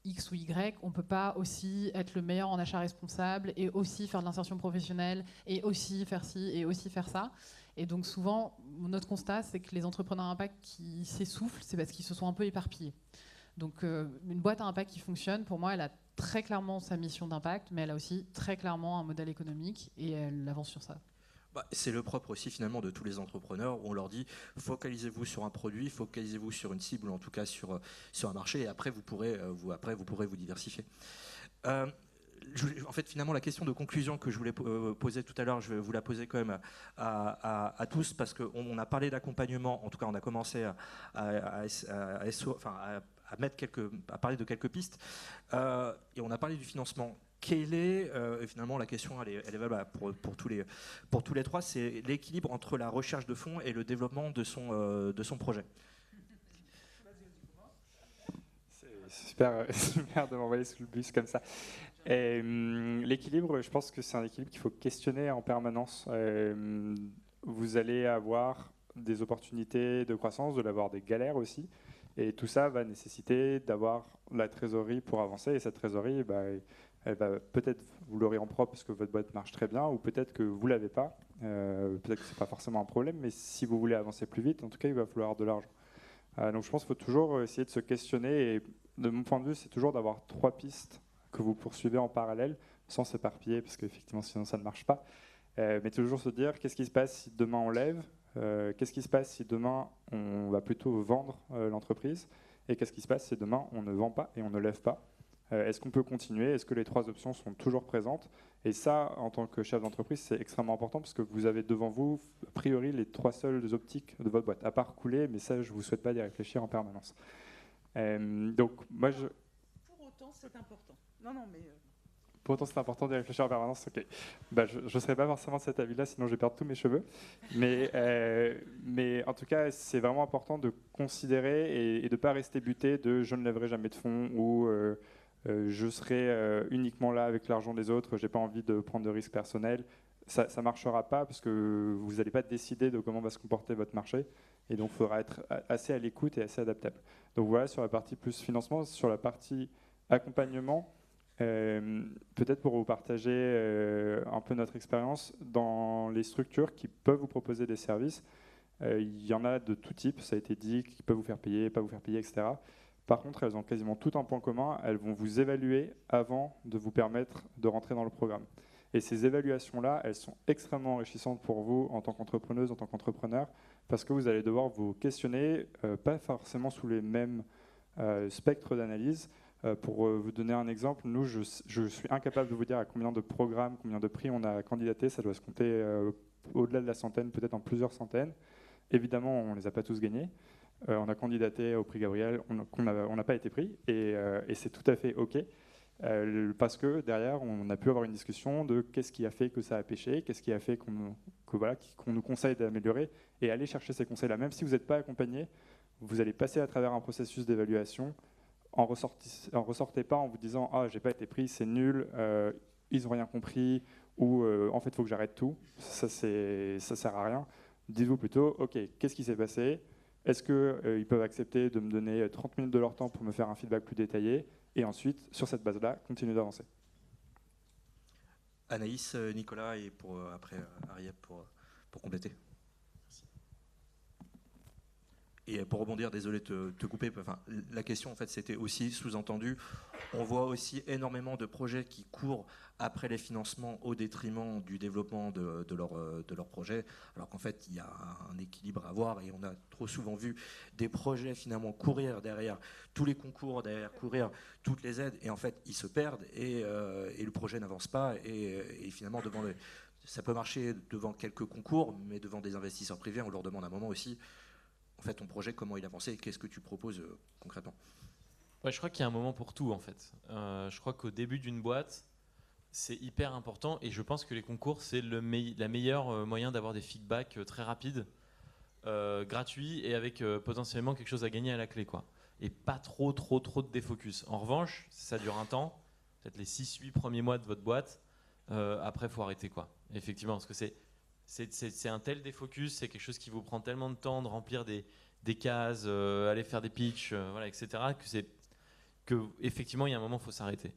X ou Y, on ne peut pas aussi être le meilleur en achat responsable et aussi faire de l'insertion professionnelle et aussi faire ci et aussi faire ça. Et donc souvent, notre constat, c'est que les entrepreneurs à impact qui s'essoufflent, c'est parce qu'ils se sont un peu éparpillés. Donc une boîte à impact qui fonctionne, pour moi, elle a très clairement sa mission d'impact, mais elle a aussi très clairement un modèle économique et elle avance sur ça. C'est le propre aussi finalement de tous les entrepreneurs où on leur dit focalisez-vous sur un produit, focalisez-vous sur une cible ou en tout cas sur un marché et après vous pourrez vous diversifier. En fait, finalement, la question de conclusion que je voulais poser tout à l'heure, je vais vous la poser quand même à tous parce qu'on a parlé d'accompagnement, en tout cas on a commencé à parler de quelques pistes et on a parlé du financement. Quelle est, finalement, la question, elle est valable pour tous les trois, c'est l'équilibre entre la recherche de fonds et le développement de son projet. C'est super de m'envoyer sous le bus comme ça. L'équilibre, je pense que c'est un équilibre qu'il faut questionner en permanence. Vous allez avoir des opportunités de croissance, de l'avoir des galères aussi. Et tout ça va nécessiter d'avoir la trésorerie pour avancer. Et cette trésorerie, elle va peut-être vous l'aurez en propre parce que votre boîte marche très bien, ou peut-être que vous ne l'avez pas. Peut-être que ce n'est pas forcément un problème, mais si vous voulez avancer plus vite, en tout cas, il va falloir de l'argent. Donc je pense qu'il faut toujours essayer de se questionner. Et de mon point de vue, c'est toujours d'avoir 3 pistes que vous poursuivez en parallèle, sans s'éparpiller, parce qu'effectivement, sinon ça ne marche pas. Mais toujours se dire, qu'est-ce qui se passe si demain on lève ? Qu'est-ce qui se passe si demain on va plutôt vendre l'entreprise ? Et qu'est-ce qui se passe si demain on ne vend pas et on ne lève pas ? Est-ce qu'on peut continuer ? Est-ce que les 3 options sont toujours présentes ? Et ça, en tant que chef d'entreprise, c'est extrêmement important parce que vous avez devant vous, a priori, les 3 seules optiques de votre boîte, à part couler, mais ça, je ne vous souhaite pas d'y réfléchir en permanence. Donc, moi, Pour autant, c'est important. Non, mais... Pour autant, c'est important d'y réfléchir en permanence. Ok. Je ne serais pas forcément de cet avis-là, sinon je vais perdre tous mes cheveux. Mais en tout cas, c'est vraiment important de considérer et de ne pas rester buté de je ne lèverai jamais de fonds ou je serai uniquement là avec l'argent des autres, je n'ai pas envie de prendre de risques personnels. Ça ne marchera pas parce que vous n'allez pas décider de comment va se comporter votre marché. Et donc, il faudra être assez à l'écoute et assez adaptable. Donc voilà, sur la partie plus financement, sur la partie accompagnement, peut-être pour vous partager un peu notre expérience dans les structures qui peuvent vous proposer des services. Il y en a de tout type, ça a été dit, qui peuvent vous faire payer, pas vous faire payer, etc. Par contre, elles ont quasiment tout un point commun. Elles vont vous évaluer avant de vous permettre de rentrer dans le programme. Et ces évaluations-là, elles sont extrêmement enrichissantes pour vous en tant qu'entrepreneuse, en tant qu'entrepreneur, parce que vous allez devoir vous questionner, pas forcément sous les mêmes spectres d'analyse. Pour vous donner un exemple, nous, je suis incapable de vous dire à combien de programmes, combien de prix on a candidaté. Ça doit se compter au-delà de la centaine, peut-être en plusieurs centaines. Évidemment, on ne les a pas tous gagnés. On a candidaté au prix Gabriel, on n'a pas été pris, et c'est tout à fait OK. Parce que derrière, on a pu avoir une discussion de qu'est-ce qui a fait que ça a pêché, qu'est-ce qui a fait qu'on nous conseille d'améliorer, et aller chercher ces conseils-là. Même si vous n'êtes pas accompagné, vous allez passer à travers un processus d'évaluation. En ressortez pas en vous disant « Ah, j'ai pas été pris, c'est nul, ils n'ont rien compris » ou « En fait, il faut que j'arrête tout ». Ça sert à rien. Dites-vous plutôt « Ok, qu'est-ce qui s'est passé ? Est-ce qu'ils peuvent accepter de me donner 30 minutes de leur temps pour me faire un feedback plus détaillé ?» Et ensuite, sur cette base-là, continuez d'avancer. Anaïs, Nicolas et après Ariep pour compléter. Et pour rebondir, désolé de te couper, enfin, la question en fait c'était aussi sous-entendu, on voit aussi énormément de projets qui courent après les financements au détriment du développement de leur projet, alors qu'en fait il y a un équilibre à avoir et on a trop souvent vu des projets finalement courir derrière tous les concours, derrière courir toutes les aides et en fait ils se perdent et le projet n'avance pas et finalement ça peut marcher devant quelques concours, mais devant des investisseurs privés on leur demande à un moment aussi en fait, ton projet, comment il avançait et qu'est-ce que tu proposes concrètement? Ouais, je crois qu'il y a un moment pour tout en fait. Je crois qu'au début d'une boîte, c'est hyper important et je pense que les concours, c'est la meilleure moyen d'avoir des feedbacks très rapides, gratuits et avec potentiellement quelque chose à gagner à la clé, quoi. Et pas trop de défocus. En revanche, ça dure un temps, peut-être les 6-8 premiers mois de votre boîte, après, il faut arrêter, quoi. Effectivement, parce que c'est un tel défocus, c'est quelque chose qui vous prend tellement de temps de remplir des cases, aller faire des pitchs, voilà, etc., effectivement, il y a un moment, il faut s'arrêter.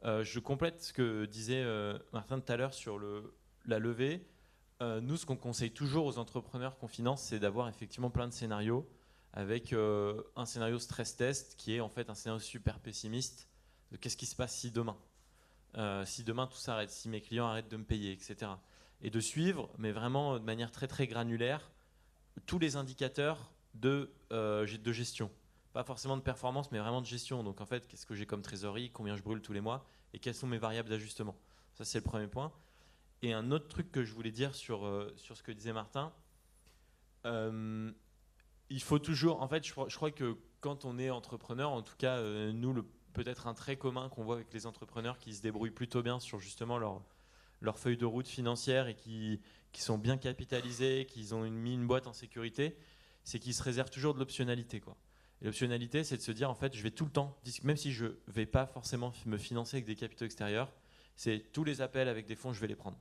Je complète ce que disait Martin tout à l'heure sur la levée. Nous, ce qu'on conseille toujours aux entrepreneurs qu'on finance, c'est d'avoir effectivement plein de scénarios, avec un scénario stress test qui est en fait un scénario super pessimiste de qu'est-ce qui se passe si demain tout s'arrête, si mes clients arrêtent de me payer, etc. Et de suivre, mais vraiment de manière très très granulaire, tous les indicateurs de gestion. Pas forcément de performance, mais vraiment de gestion. Donc en fait, qu'est-ce que j'ai comme trésorerie, combien je brûle tous les mois, et quelles sont mes variables d'ajustement. Ça, c'est le premier point. Et un autre truc que je voulais dire sur ce que disait Martin, il faut toujours... En fait, je crois que quand on est entrepreneur, en tout cas, nous, peut-être un trait commun qu'on voit avec les entrepreneurs qui se débrouillent plutôt bien sur justement leur feuille de route financière et qui sont bien capitalisés, qui ont mis une boîte en sécurité, c'est qu'ils se réservent toujours de l'optionnalité, quoi. Et l'optionnalité, c'est de se dire, en fait, je vais tout le temps, même si je ne vais pas forcément me financer avec des capitaux extérieurs, c'est tous les appels avec des fonds, je vais les prendre.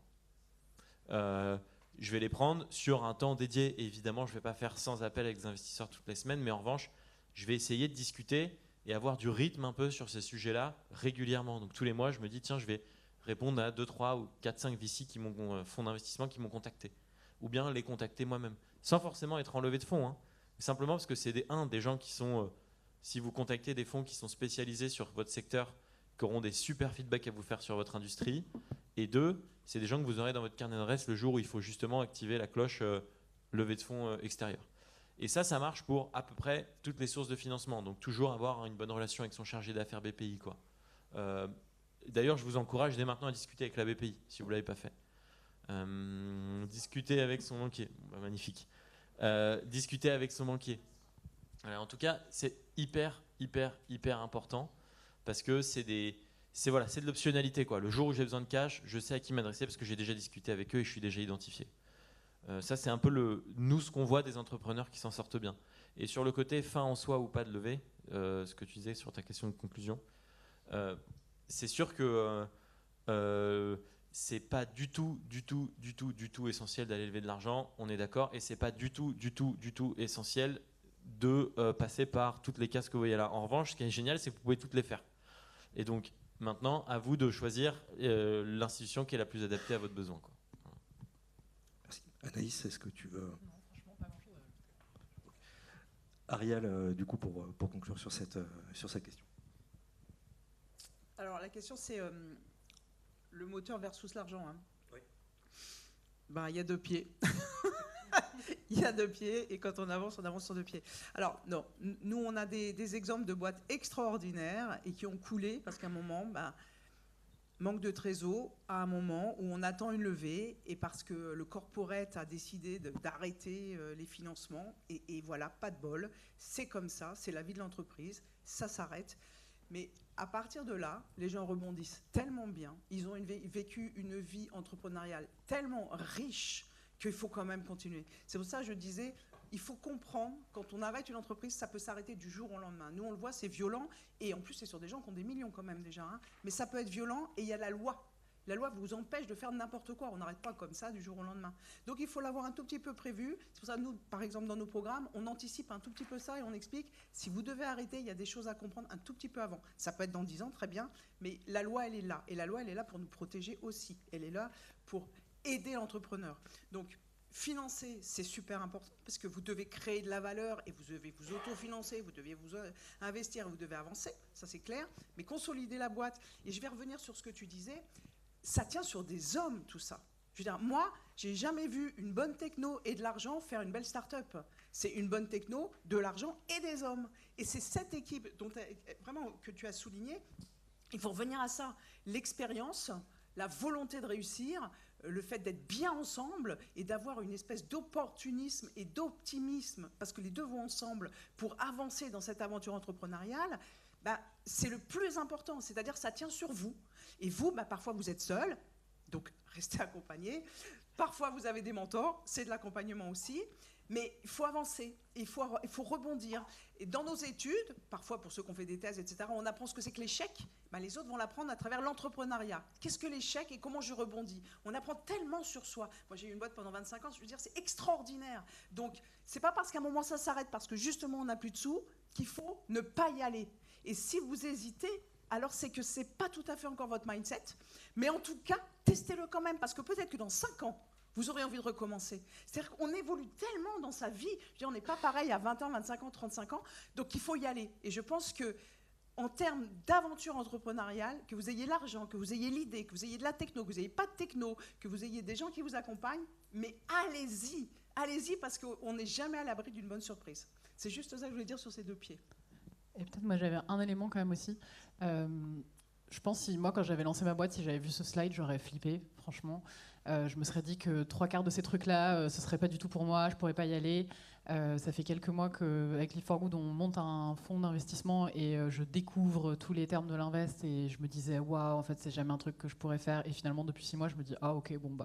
Je vais les prendre sur un temps dédié. Et évidemment, je ne vais pas faire 100 appels avec des investisseurs toutes les semaines, mais en revanche, je vais essayer de discuter et avoir du rythme un peu sur ces sujets-là régulièrement. Donc tous les mois, je me dis, tiens, je vais répondre à 2, 3 ou 4, 5 VC fonds d'investissement qui m'ont contacté. Ou bien les contacter moi-même. Sans forcément être en levée de fonds, hein. Simplement parce que c'est des gens qui sont, si vous contactez des fonds qui sont spécialisés sur votre secteur, qui auront des super feedbacks à vous faire sur votre industrie. Et 2, c'est des gens que vous aurez dans votre carnet d'adresse le jour où il faut justement activer la cloche levée de fonds extérieure. Et ça marche pour à peu près toutes les sources de financement. Donc toujours avoir une bonne relation avec son chargé d'affaires BPI, quoi. D'ailleurs, je vous encourage dès maintenant à discuter avec la BPI, si vous ne l'avez pas fait. Discuter avec son banquier. Magnifique. Discuter avec son banquier. Alors, en tout cas, c'est hyper important parce que c'est de l'optionnalité, quoi. Le jour où j'ai besoin de cash, je sais à qui m'adresser parce que j'ai déjà discuté avec eux et je suis déjà identifié. Ça, c'est un peu ce qu'on voit des entrepreneurs qui s'en sortent bien. Et sur le côté fin en soi ou pas de levée, ce que tu disais sur ta question de conclusion, c'est sûr que c'est pas du tout essentiel d'aller lever de l'argent, on est d'accord, et c'est pas du tout essentiel de passer par toutes les cases que vous voyez là. En revanche, ce qui est génial, c'est que vous pouvez toutes les faire. Et donc, maintenant, à vous de choisir l'institution qui est la plus adaptée à votre besoin, quoi. Merci. Anaïs, est-ce que tu veux... Non, franchement, pas grand-chose. Ariel, du coup, pour conclure sur cette question. Alors, la question, c'est le moteur versus l'argent. Hein. Oui. Ben, il y a 2 pieds. Il y a 2 pieds, et quand on avance sur 2 pieds. Alors, non, nous, on a des exemples de boîtes extraordinaires et qui ont coulé parce qu'à un moment, manque de trésor, à un moment où on attend une levée, et parce que le corporate a décidé d'arrêter les financements, et voilà, pas de bol. C'est comme ça, c'est la vie de l'entreprise, ça s'arrête. Mais à partir de là, les gens rebondissent tellement bien, ils ont vécu une vie entrepreneuriale tellement riche qu'il faut quand même continuer. C'est pour ça que je disais, il faut comprendre, quand on arrête une entreprise, ça peut s'arrêter du jour au lendemain. Nous, on le voit, c'est violent, et en plus, c'est sur des gens qui ont des millions quand même déjà. Hein. Mais ça peut être violent, et il y a la loi. La loi vous empêche de faire n'importe quoi. On n'arrête pas comme ça du jour au lendemain. Donc il faut l'avoir un tout petit peu prévu. C'est pour ça que nous, par exemple, dans nos programmes, on anticipe un tout petit peu ça et on explique, si vous devez arrêter, il y a des choses à comprendre un tout petit peu avant. Ça peut être dans 10 ans, très bien, mais la loi, elle est là. Et la loi, elle est là pour nous protéger aussi. Elle est là pour aider l'entrepreneur. Donc, financer, c'est super important parce que vous devez créer de la valeur et vous devez vous autofinancer, vous devez vous investir, vous devez avancer, ça c'est clair, mais consolider la boîte. Et je vais revenir sur ce que tu disais, ça tient sur des hommes tout ça. Je veux dire, moi, j'ai jamais vu une bonne techno et de l'argent faire une belle start-up. C'est une bonne techno, de l'argent et des hommes. Et c'est cette équipe vraiment que tu as souligné. Il faut revenir à ça. L'expérience, la volonté de réussir, le fait d'être bien ensemble et d'avoir une espèce d'opportunisme et d'optimisme, parce que les deux vont ensemble pour avancer dans cette aventure entrepreneuriale, c'est le plus important. C'est-à-dire que ça tient sur vous. Et vous, parfois, vous êtes seul, donc restez accompagné. Parfois, vous avez des mentors, c'est de l'accompagnement aussi. Mais il faut avancer, il faut rebondir. Et dans nos études, parfois pour ceux qui ont fait des thèses, etc., on apprend ce que c'est que l'échec. Les autres vont l'apprendre à travers l'entrepreneuriat. Qu'est-ce que l'échec et comment je rebondis? On apprend tellement sur soi. Moi, j'ai eu une boîte pendant 25 ans, je veux dire, c'est extraordinaire. Donc, c'est pas parce qu'à un moment ça s'arrête, parce que justement on n'a plus de sous, qu'il faut ne pas y aller. Et si vous hésitez, alors c'est que c'est pas tout à fait encore votre mindset. Mais en tout cas, testez-le quand même, parce que peut-être que dans 5 ans, vous aurez envie de recommencer. C'est-à-dire qu'on évolue tellement dans sa vie. Je veux dire, on n'est pas pareil à 20 ans, 25 ans, 35 ans. Donc, il faut y aller. Et je pense que, en termes d'aventure entrepreneuriale, que vous ayez l'argent, que vous ayez l'idée, que vous ayez de la techno, que vous n'ayez pas de techno, que vous ayez des gens qui vous accompagnent, mais allez-y. Allez-y, parce qu'on n'est jamais à l'abri d'une bonne surprise. C'est juste ça que je voulais dire sur ces 2 pieds. Et peut-être moi, j'avais un élément quand même aussi. Je pense moi, quand j'avais lancé ma boîte, si j'avais vu ce slide, j'aurais flippé, franchement. Je me serais dit que 3/4 de ces trucs-là, ce serait pas du tout pour moi, je pourrais pas y aller. Ça fait quelques mois qu'avec Live for Good, on monte un fonds d'investissement et je découvre tous les termes de l'invest et je me disais, waouh, en fait, c'est jamais un truc que je pourrais faire. Et finalement, depuis 6 mois, je me dis, ah ok, bon,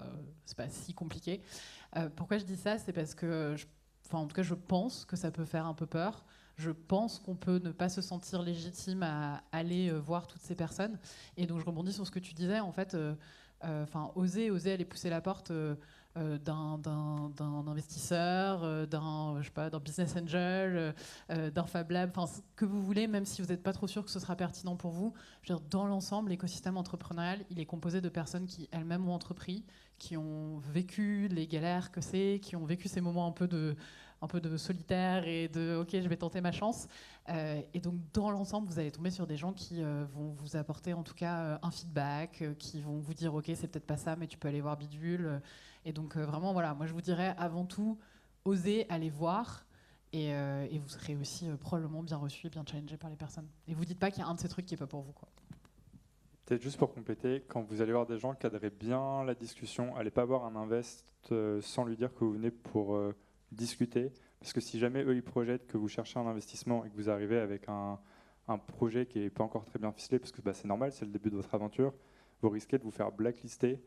c'est pas si compliqué. Pourquoi je dis ça? C'est parce que, en tout cas, je pense que ça peut faire un peu peur. Je pense qu'on peut ne pas se sentir légitime à aller voir toutes ces personnes. Et donc, je rebondis sur ce que tu disais, en fait. Oser aller pousser la porte d'un investisseur, d'un business angel, d'un Fab Lab, ce que vous voulez, même si vous n'êtes pas trop sûr que ce sera pertinent pour vous. Je veux dire, dans l'ensemble, l'écosystème entrepreneurial, il est composé de personnes qui elles-mêmes ont entrepris, qui ont vécu les galères que c'est, qui ont vécu ces moments un peu de solitaire et de « ok, je vais tenter ma chance ». Et donc, dans l'ensemble, vous allez tomber sur des gens qui vont vous apporter en tout cas un feedback, qui vont vous dire « ok, c'est peut-être pas ça, mais tu peux aller voir Bidule ». Et donc, vraiment, voilà, moi je vous dirais avant tout, osez aller voir et vous serez aussi probablement bien reçu et bien challengé par les personnes. Et vous dites pas qu'il y a un de ces trucs qui n'est pas pour vous, quoi. Peut-être juste pour compléter, quand vous allez voir des gens, cadrez bien la discussion. Allez pas voir un invest sans lui dire que vous venez pour discuter. Parce que si jamais eux, ils projettent que vous cherchez un investissement et que vous arrivez avec un projet qui n'est pas encore très bien ficelé, parce que c'est normal, c'est le début de votre aventure, vous risquez de vous faire blacklister.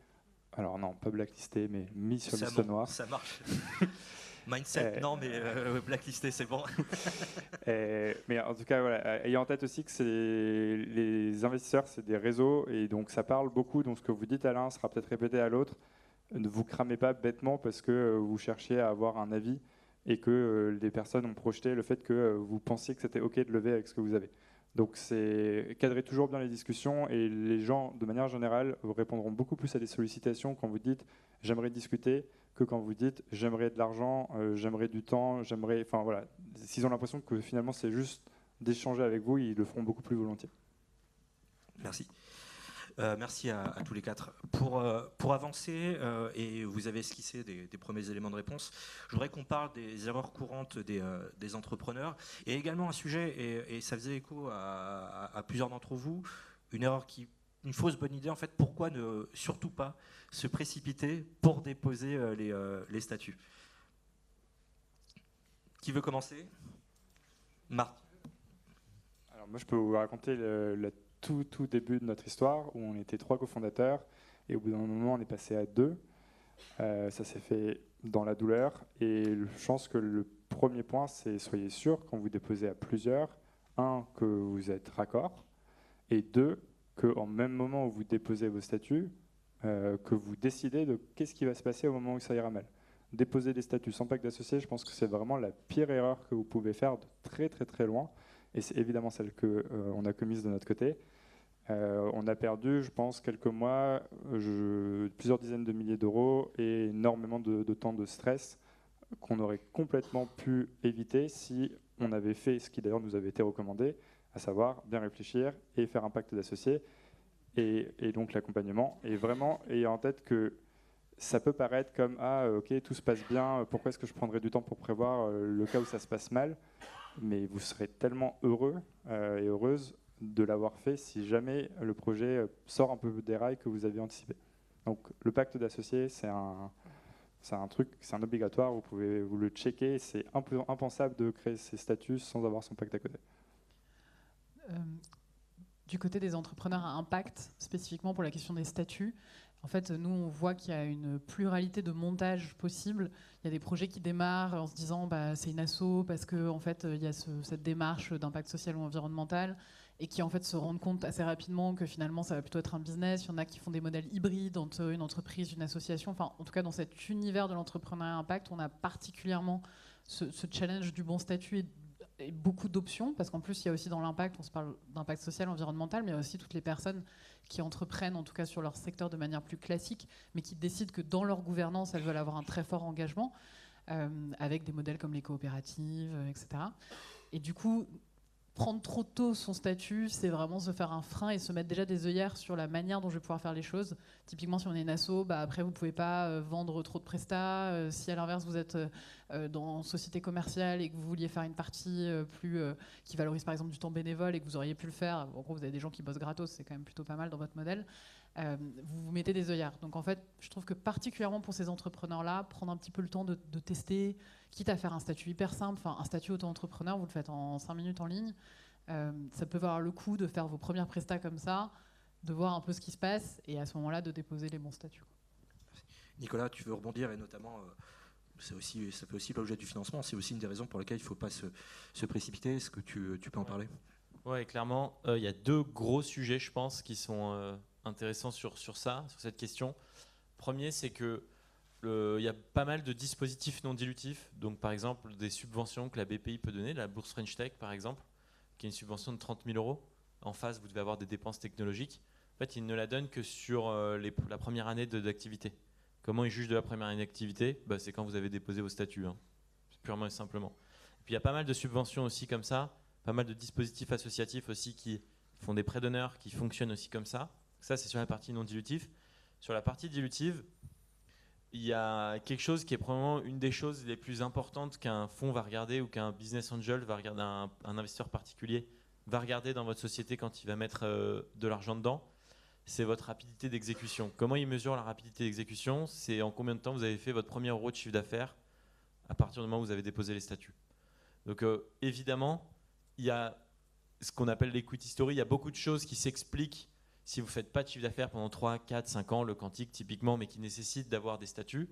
Alors non, pas blacklister, mais mis sur liste noire. Ça marche. Mindset, non, mais blacklisté, c'est bon. Mais en tout cas, voilà, ayez en tête aussi que les investisseurs, c'est des réseaux, et donc ça parle beaucoup. Donc ce que vous dites à l'un sera peut-être répété à l'autre. Ne vous cramez pas bêtement parce que vous cherchiez à avoir un avis et que les personnes ont projeté le fait que vous pensiez que c'était OK de lever avec ce que vous avez. Donc cadrez toujours bien les discussions et les gens, de manière générale, vous répondront beaucoup plus à des sollicitations quand vous dites « j'aimerais discuter » que quand vous dites « j'aimerais de l'argent, j'aimerais du temps, j'aimerais… » Enfin voilà, s'ils ont l'impression que finalement c'est juste d'échanger avec vous, ils le feront beaucoup plus volontiers. Merci. Merci à tous les 4. Pour avancer, et vous avez esquissé des premiers éléments de réponse, je voudrais qu'on parle des erreurs courantes des entrepreneurs, et également un sujet, et ça faisait écho à plusieurs d'entre vous, une fausse bonne idée, en fait, pourquoi ne surtout pas se précipiter pour déposer les statuts. Qui veut commencer? Marc. Alors moi je peux vous raconter le tout début de notre histoire où on était 3 cofondateurs et au bout d'un moment on est passé à 2. Ça s'est fait dans la douleur et je pense que le premier point c'est soyez sûr quand vous déposez à plusieurs, 1 que vous êtes raccord et 2 qu'en même moment où vous déposez vos statuts, que vous décidez de qu'est-ce qui va se passer au moment où ça ira mal. Déposer des statuts sans pacte d'associés, je pense que c'est vraiment la pire erreur que vous pouvez faire de très très très loin. Et c'est évidemment celle qu'on a commise de notre côté. On a perdu, je pense, quelques mois, plusieurs dizaines de milliers d'euros et énormément de temps de stress qu'on aurait complètement pu éviter si on avait fait ce qui d'ailleurs nous avait été recommandé, à savoir bien réfléchir et faire un pacte d'associés et donc l'accompagnement. Et vraiment ayez en tête que ça peut paraître comme « Ah, ok, tout se passe bien, pourquoi est-ce que je prendrais du temps pour prévoir le cas où ça se passe mal ?» Mais vous serez tellement heureux et heureuse de l'avoir fait si jamais le projet sort un peu des rails que vous aviez anticipé. Donc le pacte d'associés, c'est un truc, c'est un obligatoire, vous pouvez vous le checker, c'est impensable de créer ces statuts sans avoir son pacte à côté. Du côté des entrepreneurs à impact, spécifiquement pour la question des statuts, en fait, nous, on voit qu'il y a une pluralité de montages possibles. Il y a des projets qui démarrent en se disant c'est une asso parce qu'en fait, il y a cette démarche d'impact social ou environnemental et qui en fait se rendent compte assez rapidement que finalement, ça va plutôt être un business. Il y en a qui font des modèles hybrides entre une entreprise, une association. Enfin, en tout cas, dans cet univers de l'entrepreneuriat impact, on a particulièrement ce challenge du bon statut et beaucoup d'options, parce qu'en plus, il y a aussi dans l'impact, on se parle d'impact social, environnemental, mais il y a aussi toutes les personnes qui entreprennent, en tout cas sur leur secteur de manière plus classique, mais qui décident que dans leur gouvernance, elles veulent avoir un très fort engagement, avec des modèles comme les coopératives, etc. Et du coup, prendre trop tôt son statut, c'est vraiment se faire un frein et se mettre déjà des œillères sur la manière dont je vais pouvoir faire les choses. Typiquement, si on est une asso, après, vous ne pouvez pas vendre trop de prestats. Si à l'inverse, vous êtes dans société commerciale et que vous vouliez faire une partie qui valorise par exemple du temps bénévole et que vous auriez pu le faire, en gros, vous avez des gens qui bossent gratos, c'est quand même plutôt pas mal dans votre modèle, vous vous mettez des œillères. Donc en fait, je trouve que particulièrement pour ces entrepreneurs-là, prendre un petit peu le temps de tester, quitte à faire un statut hyper simple, enfin un statut auto-entrepreneur, vous le faites en 5 minutes en ligne, ça peut valoir le coup de faire vos premières prestats comme ça, de voir un peu ce qui se passe et à ce moment-là de déposer les bons statuts. Nicolas, tu veux rebondir et notamment, ça fait aussi l'objet du financement, c'est aussi une des raisons pour lesquelles il ne faut pas se précipiter. Est-ce que tu peux en parler ? Ouais, clairement, il y a 2 gros sujets, je pense, qui sont intéressants sur cette question. Premier, c'est que il y a pas mal de dispositifs non dilutifs, donc par exemple des subventions que la BPI peut donner, la bourse French Tech par exemple, qui est une subvention de 30 000 €. En face, vous devez avoir des dépenses technologiques. En fait, ils ne la donnent que sur la première année d'activité. Comment ils jugent de la première année d'activité ? C'est quand vous avez déposé vos statuts, hein. Purement et simplement. Et puis il y a pas mal de subventions aussi comme ça, pas mal de dispositifs associatifs aussi qui font des prêts d'honneur, qui fonctionnent aussi comme ça. Ça, c'est sur la partie non dilutive. Sur la partie dilutive, il y a quelque chose qui est probablement une des choses les plus importantes qu'un fonds va regarder ou qu'un business angel va regarder, un investisseur particulier va regarder dans votre société quand il va mettre de l'argent dedans, c'est votre rapidité d'exécution. Comment il mesure la rapidité d'exécution ? C'est en combien de temps vous avez fait votre premier euro de chiffre d'affaires à partir du moment où vous avez déposé les statuts. Donc évidemment, il y a ce qu'on appelle l'equity story. Il y a beaucoup de choses qui s'expliquent si vous ne faites pas de chiffre d'affaires pendant 3, 4, 5 ans, le quantique typiquement, mais qui nécessitent d'avoir des statuts.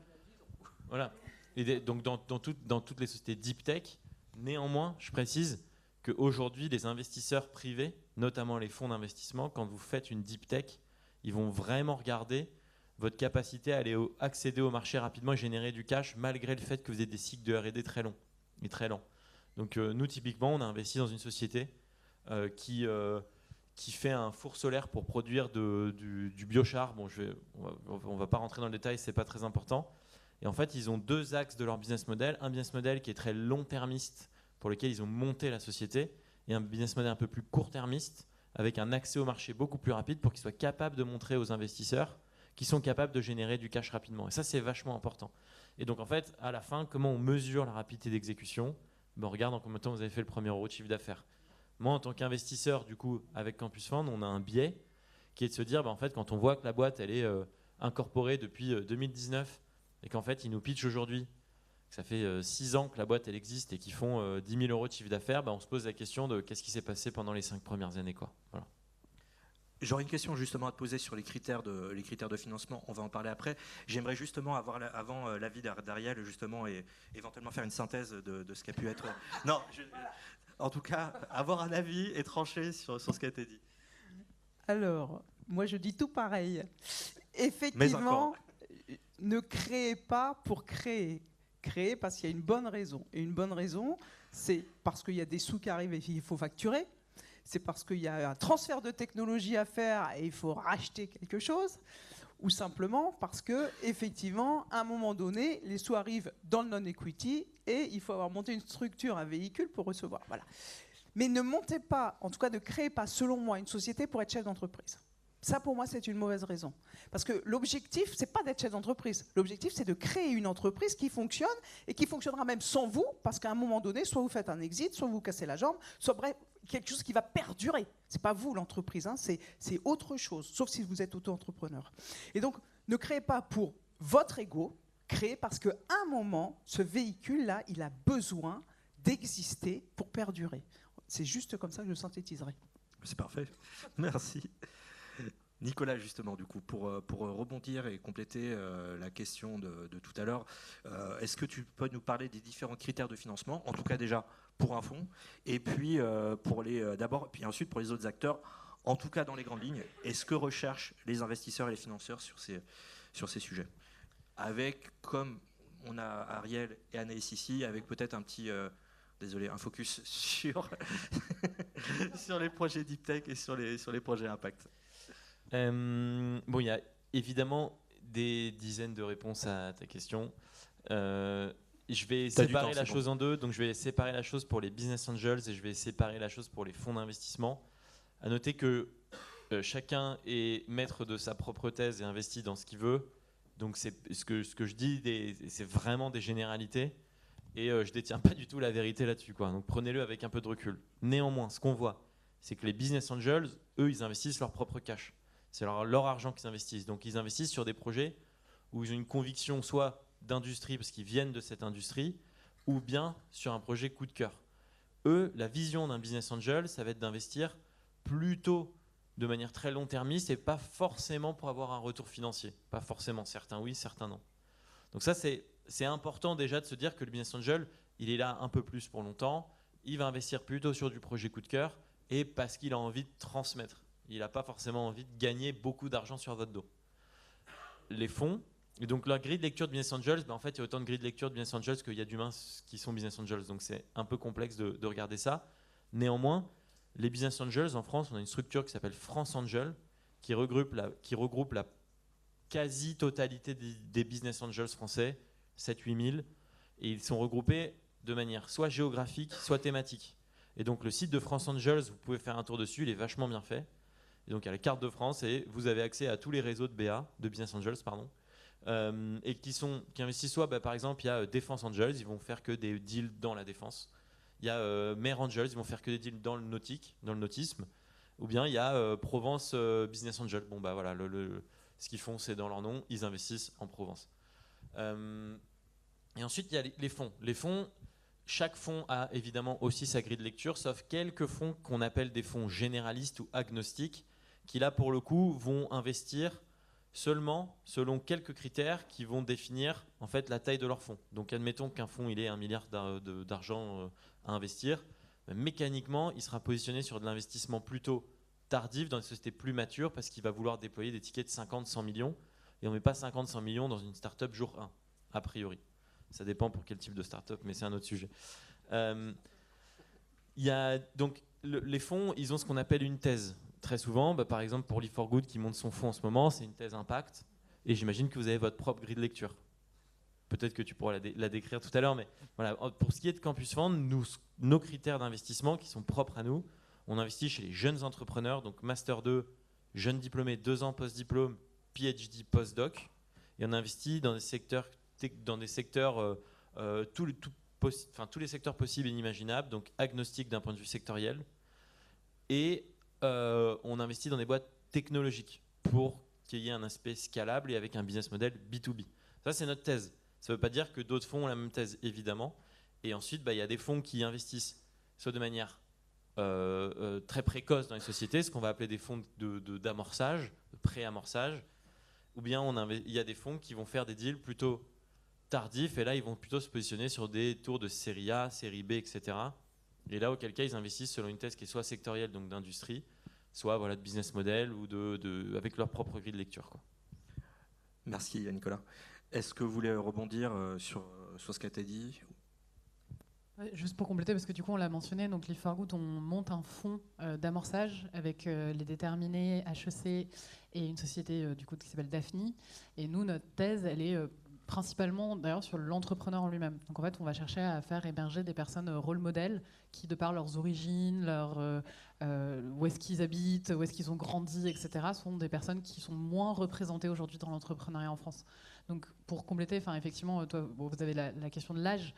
Voilà. Et donc dans toutes les sociétés deep tech, néanmoins, je précise qu'aujourd'hui, les investisseurs privés, notamment les fonds d'investissement, quand vous faites une deep tech, ils vont vraiment regarder votre capacité à aller accéder au marché rapidement et générer du cash, malgré le fait que vous ayez des cycles de R&D très longs et très lents. Donc nous, typiquement, on a investi dans une société qui fait un four solaire pour produire du biochar. Bon, on va pas rentrer dans le détail, c'est pas très important. Et en fait, ils ont 2 axes de leur business model. Un business model qui est très long-termiste, pour lequel ils ont monté la société, et un business model un peu plus court-termiste, avec un accès au marché beaucoup plus rapide pour qu'ils soient capables de montrer aux investisseurs qu'ils sont capables de générer du cash rapidement. Et ça, c'est vachement important. Et donc, en fait, à la fin, comment on mesure la rapidité d'exécution ? On regarde en combien de temps vous avez fait le premier euro de chiffre d'affaires. Moi, en tant qu'investisseur, du coup, avec Campus Fund, on a un biais qui est de se dire, en fait, quand on voit que la boîte, elle est incorporée depuis 2019 et qu'en fait, ils nous pitchent aujourd'hui, que ça fait 6 ans que la boîte, elle existe et qu'ils font 10 000 € de chiffre d'affaires, on se pose la question de qu'est-ce qui s'est passé pendant les 5 premières années, quoi. Voilà. J'aurais une question justement à te poser sur les critères de financement, on va en parler après. J'aimerais justement avoir avant l'avis d'Ariel justement et éventuellement faire une synthèse de ce qui a pu être... Non, en tout cas, avoir un avis et trancher sur ce qui a été dit. Alors, moi je dis tout pareil. Effectivement, ne créez pas pour créer. Créer parce qu'il y a une bonne raison. Et une bonne raison, c'est parce qu'il y a des sous qui arrivent et il faut facturer. c'est parce qu'il y a un transfert de technologie à faire et il faut racheter quelque chose, ou simplement parce que, effectivement, à un moment donné, les sous arrivent dans le non-equity et il faut avoir monté une structure, un véhicule pour recevoir. Voilà. Mais ne montez pas, en tout cas ne créez pas, selon moi, une société pour être chef d'entreprise. Ça, pour moi, c'est une mauvaise raison. Parce que l'objectif, c'est pas d'être chef d'entreprise. L'objectif, c'est de créer une entreprise qui fonctionne et qui fonctionnera même sans vous, parce qu'à un moment donné, soit vous faites un exit, soit vous cassez la jambe, soit bref, quelque chose qui va perdurer. C'est pas vous l'entreprise, hein, c'est autre chose, sauf si vous êtes auto-entrepreneur. Et donc, ne créez pas pour votre ego, créez parce qu'à un moment, ce véhicule-là, il a besoin d'exister pour perdurer. C'est juste comme ça que je synthétiserai. C'est parfait. Merci. Nicolas, justement, du coup, pour rebondir et compléter la question de tout à l'heure, est-ce que tu peux nous parler des différents critères de financement, en tout cas déjà pour un fonds, et puis d'abord, puis ensuite pour les autres acteurs, en tout cas dans les grandes lignes, est-ce que recherchent les investisseurs et les financeurs sur ces sujets, avec, comme on a Ariel et Anaïs ici, avec peut-être un petit un focus sur sur les projets deep tech et sur les projets impact. Bon, il y a évidemment des dizaines de réponses à ta question. Je vais séparer la chose en deux. Donc, je vais séparer la chose pour les business angels et je vais séparer la chose pour les fonds d'investissement. À noter que chacun est maître de sa propre thèse et investit dans ce qu'il veut. Donc, ce que je dis, c'est vraiment des généralités. Et je détiens pas du tout la vérité là-dessus, quoi. Donc, prenez-le avec un peu de recul. Néanmoins, ce qu'on voit, c'est que les business angels, eux, ils investissent leur propre cash. C'est leur argent qu'ils investissent. Donc, ils investissent sur des projets où ils ont une conviction soit d'industrie, parce qu'ils viennent de cette industrie, ou bien sur un projet coup de cœur. Eux, la vision d'un business angel, ça va être d'investir plutôt de manière très long-termiste et pas forcément pour avoir un retour financier. Pas forcément. Certains oui, certains non. Donc ça, c'est important déjà de se dire que le business angel, il est là un peu plus pour longtemps. Il va investir plutôt sur du projet coup de cœur et parce qu'il a envie de transmettre. Il n'a pas forcément envie de gagner beaucoup d'argent sur votre dos. Les fonds, et donc la grille de lecture de Business Angels, en fait, il y a autant de grilles de lecture de Business Angels qu'il y a d'humains qui sont Business Angels. Donc c'est un peu complexe de regarder ça. Néanmoins, les Business Angels, en France, on a une structure qui s'appelle France Angel, qui regroupe la quasi-totalité des Business Angels français, 7-8 000, et ils sont regroupés de manière soit géographique, soit thématique. Et donc le site de France Angels, vous pouvez faire un tour dessus, il est vachement bien fait. Et donc il y a la carte de France et vous avez accès à tous les réseaux de BA, de Business Angels, pardon, et qui investissent soit, par exemple, il y a Défense Angels, ils vont faire que des deals dans la défense. Il y a Mer Angels, ils vont faire que des deals dans le nautique, dans le nautisme. Ou bien il y a Provence Business Angels. Bon, bah voilà, ce qu'ils font, c'est dans leur nom, ils investissent en Provence. Et ensuite, il y a les fonds. Les fonds, chaque fonds a évidemment aussi sa grille de lecture, sauf quelques fonds qu'on appelle des fonds généralistes ou agnostiques, qui là, pour le coup, vont investir seulement selon quelques critères qui vont définir en fait la taille de leur fonds. Donc, admettons qu'un fonds il ait 1 milliard d'argent à investir. Mécaniquement, il sera positionné sur de l'investissement plutôt tardif dans des sociétés plus matures parce qu'il va vouloir déployer des tickets de 50-100 millions. Et on ne met pas 50-100 millions dans une start-up jour 1, a priori. Ça dépend pour quel type de start-up, mais c'est un autre sujet. Donc, les fonds, ils ont ce qu'on appelle une thèse. Très souvent, par exemple, pour Leaf4Good qui monte son fonds en ce moment, c'est une thèse impact. Et j'imagine que vous avez votre propre grille de lecture. Peut-être que tu pourras la décrire tout à l'heure, mais voilà. Pour ce qui est de Campus Fund, nos critères d'investissement qui sont propres à nous, on investit chez les jeunes entrepreneurs, donc Master 2, jeunes diplômés, 2 ans post-diplôme, PhD, post-doc. Et on investit dans des secteurs tous les secteurs possibles et inimaginables, donc agnostiques d'un point de vue sectoriel. Et on investit dans des boîtes technologiques pour qu'il y ait un aspect scalable et avec un business model B2B. Ça, c'est notre thèse. Ça ne veut pas dire que d'autres fonds ont la même thèse, évidemment. Et ensuite, il y a des fonds qui investissent soit de manière très précoce dans les sociétés, ce qu'on va appeler des fonds d'amorçage, de pré-amorçage, ou bien il y a des fonds qui vont faire des deals plutôt tardifs, et là, ils vont plutôt se positionner sur des tours de série A, série B, etc. Et là, auquel cas, ils investissent selon une thèse qui est soit sectorielle, donc d'industrie, soit de business model ou avec leur propre grille de lecture, quoi. Merci Nicolas. Est-ce que vous voulez rebondir sur ce qu'a été dit ? Ouais, juste pour compléter, parce que du coup on l'a mentionné, donc Live for Good, on monte un fonds d'amorçage avec les déterminés, HEC et une société du coup qui s'appelle Daphne. Et nous, notre thèse, elle est principalement d'ailleurs sur l'entrepreneur en lui-même. Donc en fait, on va chercher à faire héberger des personnes rôle modèles qui, de par leurs origines, où est-ce qu'ils habitent, où est-ce qu'ils ont grandi, etc., sont des personnes qui sont moins représentées aujourd'hui dans l'entrepreneuriat en France. Donc pour compléter, effectivement, toi, vous avez la question de l'âge.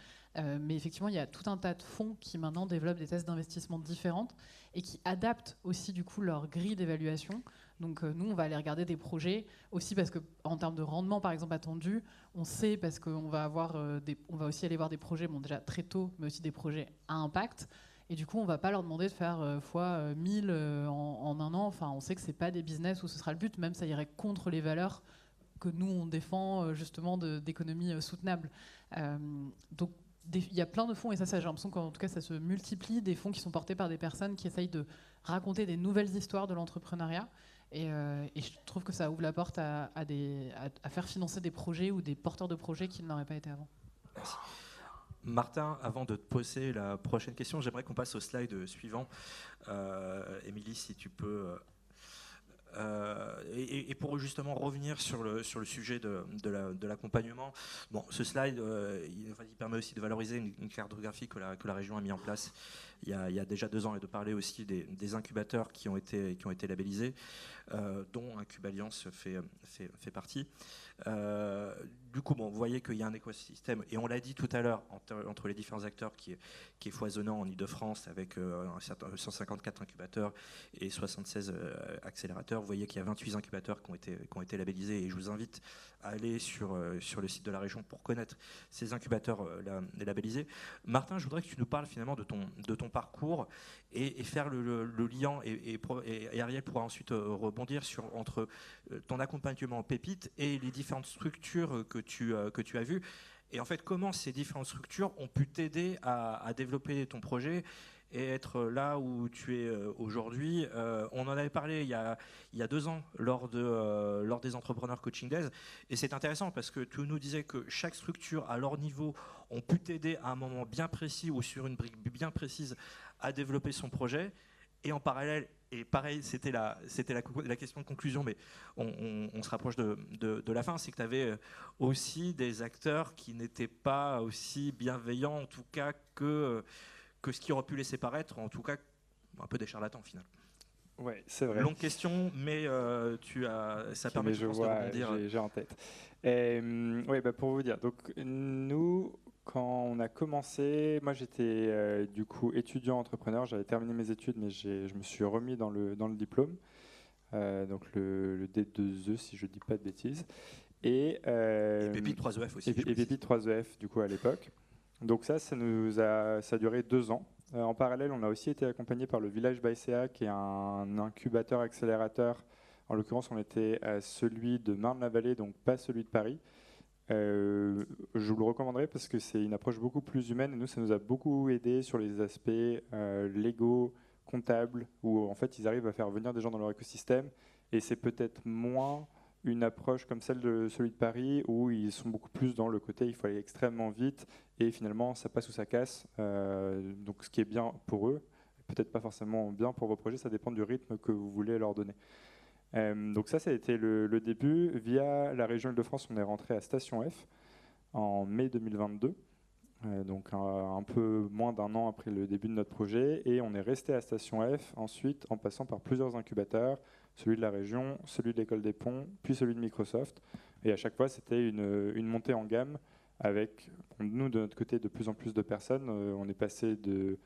Mais effectivement, il y a tout un tas de fonds qui maintenant développent des tests d'investissement différentes et qui adaptent aussi du coup leur grille d'évaluation. Donc nous, on va aller regarder des projets aussi parce que en termes de rendement, par exemple, attendu, on sait parce qu'on va on va aussi aller voir des projets, bon déjà très tôt, mais aussi des projets à impact. Et du coup, on ne va pas leur demander de faire fois 1000 en un an. Enfin, on sait que c'est pas des business où ce sera le but, même ça irait contre les valeurs que nous on défend justement d'économie soutenable. Donc il y a plein de fonds, et ça j'ai l'impression qu'en tout cas ça se multiplie, des fonds qui sont portés par des personnes qui essayent de raconter des nouvelles histoires de l'entrepreneuriat. Et je trouve que ça ouvre la porte à faire financer des projets ou des porteurs de projets qui ne l'auraient pas été avant. Merci. Martin, avant de te poser la prochaine question, j'aimerais qu'on passe au slide suivant. Émilie, si tu peux... et pour justement revenir sur le sujet de l'accompagnement, bon, ce slide il permet aussi de valoriser une cartographie que la région a mis en place il y a déjà 2 ans et de parler aussi des incubateurs qui ont été labellisés, dont Incub'Alliance fait partie. Du coup, bon, vous voyez qu'il y a un écosystème, et on l'a dit tout à l'heure, entre les différents acteurs qui est foisonnant en Ile-de-France avec 154 incubateurs et 76 accélérateurs. Vous voyez qu'il y a 28 incubateurs qui ont été labellisés, et je vous invite à aller sur le site de la région pour connaître ces incubateurs labellisés. Martin, je voudrais que tu nous parles finalement de ton parcours et faire le lien, et Ariel pourra ensuite rebondir entre ton accompagnement Pépite et les différentes structures que tu as vues. Et en fait, comment ces différentes structures ont pu t'aider à développer ton projet et être là où tu es aujourd'hui. On en avait parlé il y a 2 ans lors des Entrepreneurs Coaching Days, et c'est intéressant parce que tu nous disais que chaque structure à leur niveau ont pu t'aider à un moment bien précis ou sur une brique bien précise à développer son projet. Et en parallèle, et pareil, c'était la question de conclusion, mais on se rapproche de la fin, c'est que tu avais aussi des acteurs qui n'étaient pas aussi bienveillants, en tout cas, que ce qui aurait pu laisser paraître, en tout cas, un peu des charlatans au final. Oui, c'est vrai. Longue question, mais ça permet de rebondir. J'ai en tête. Oui, pour vous dire, donc nous, quand on a commencé, moi j'étais du coup étudiant entrepreneur, j'avais terminé mes études, mais je me suis remis dans le diplôme, donc le D2E si je ne dis pas de bêtises. Et Pépite 3EF aussi. Et Pépite 3EF du coup à l'époque. Donc ça a duré 2 ans. En parallèle, on a aussi été accompagné par le Village by CA, qui est un incubateur accélérateur. En l'occurrence, on était à celui de Marne-la-Vallée, donc pas celui de Paris. Je vous le recommanderais parce que c'est une approche beaucoup plus humaine, et nous, ça nous a beaucoup aidé sur les aspects légaux, comptables, où en fait, ils arrivent à faire venir des gens dans leur écosystème, et c'est peut-être moins une approche comme celle de celui de Paris, où ils sont beaucoup plus dans le côté il faut aller extrêmement vite, et finalement ça passe ou ça casse. Donc ce qui est bien pour eux, peut-être pas forcément bien pour vos projets, ça dépend du rythme que vous voulez leur donner. Donc ça a été le début. Via la région Île-de-France, on est rentré à Station F en mai 2022, donc un peu moins d'1 an après le début de notre projet, et on est resté à Station F ensuite en passant par plusieurs incubateurs, celui de la région, celui de l'École des Ponts, puis celui de Microsoft. Et à chaque fois, c'était une montée en gamme avec, nous, de notre côté, de plus en plus de personnes. On est passé de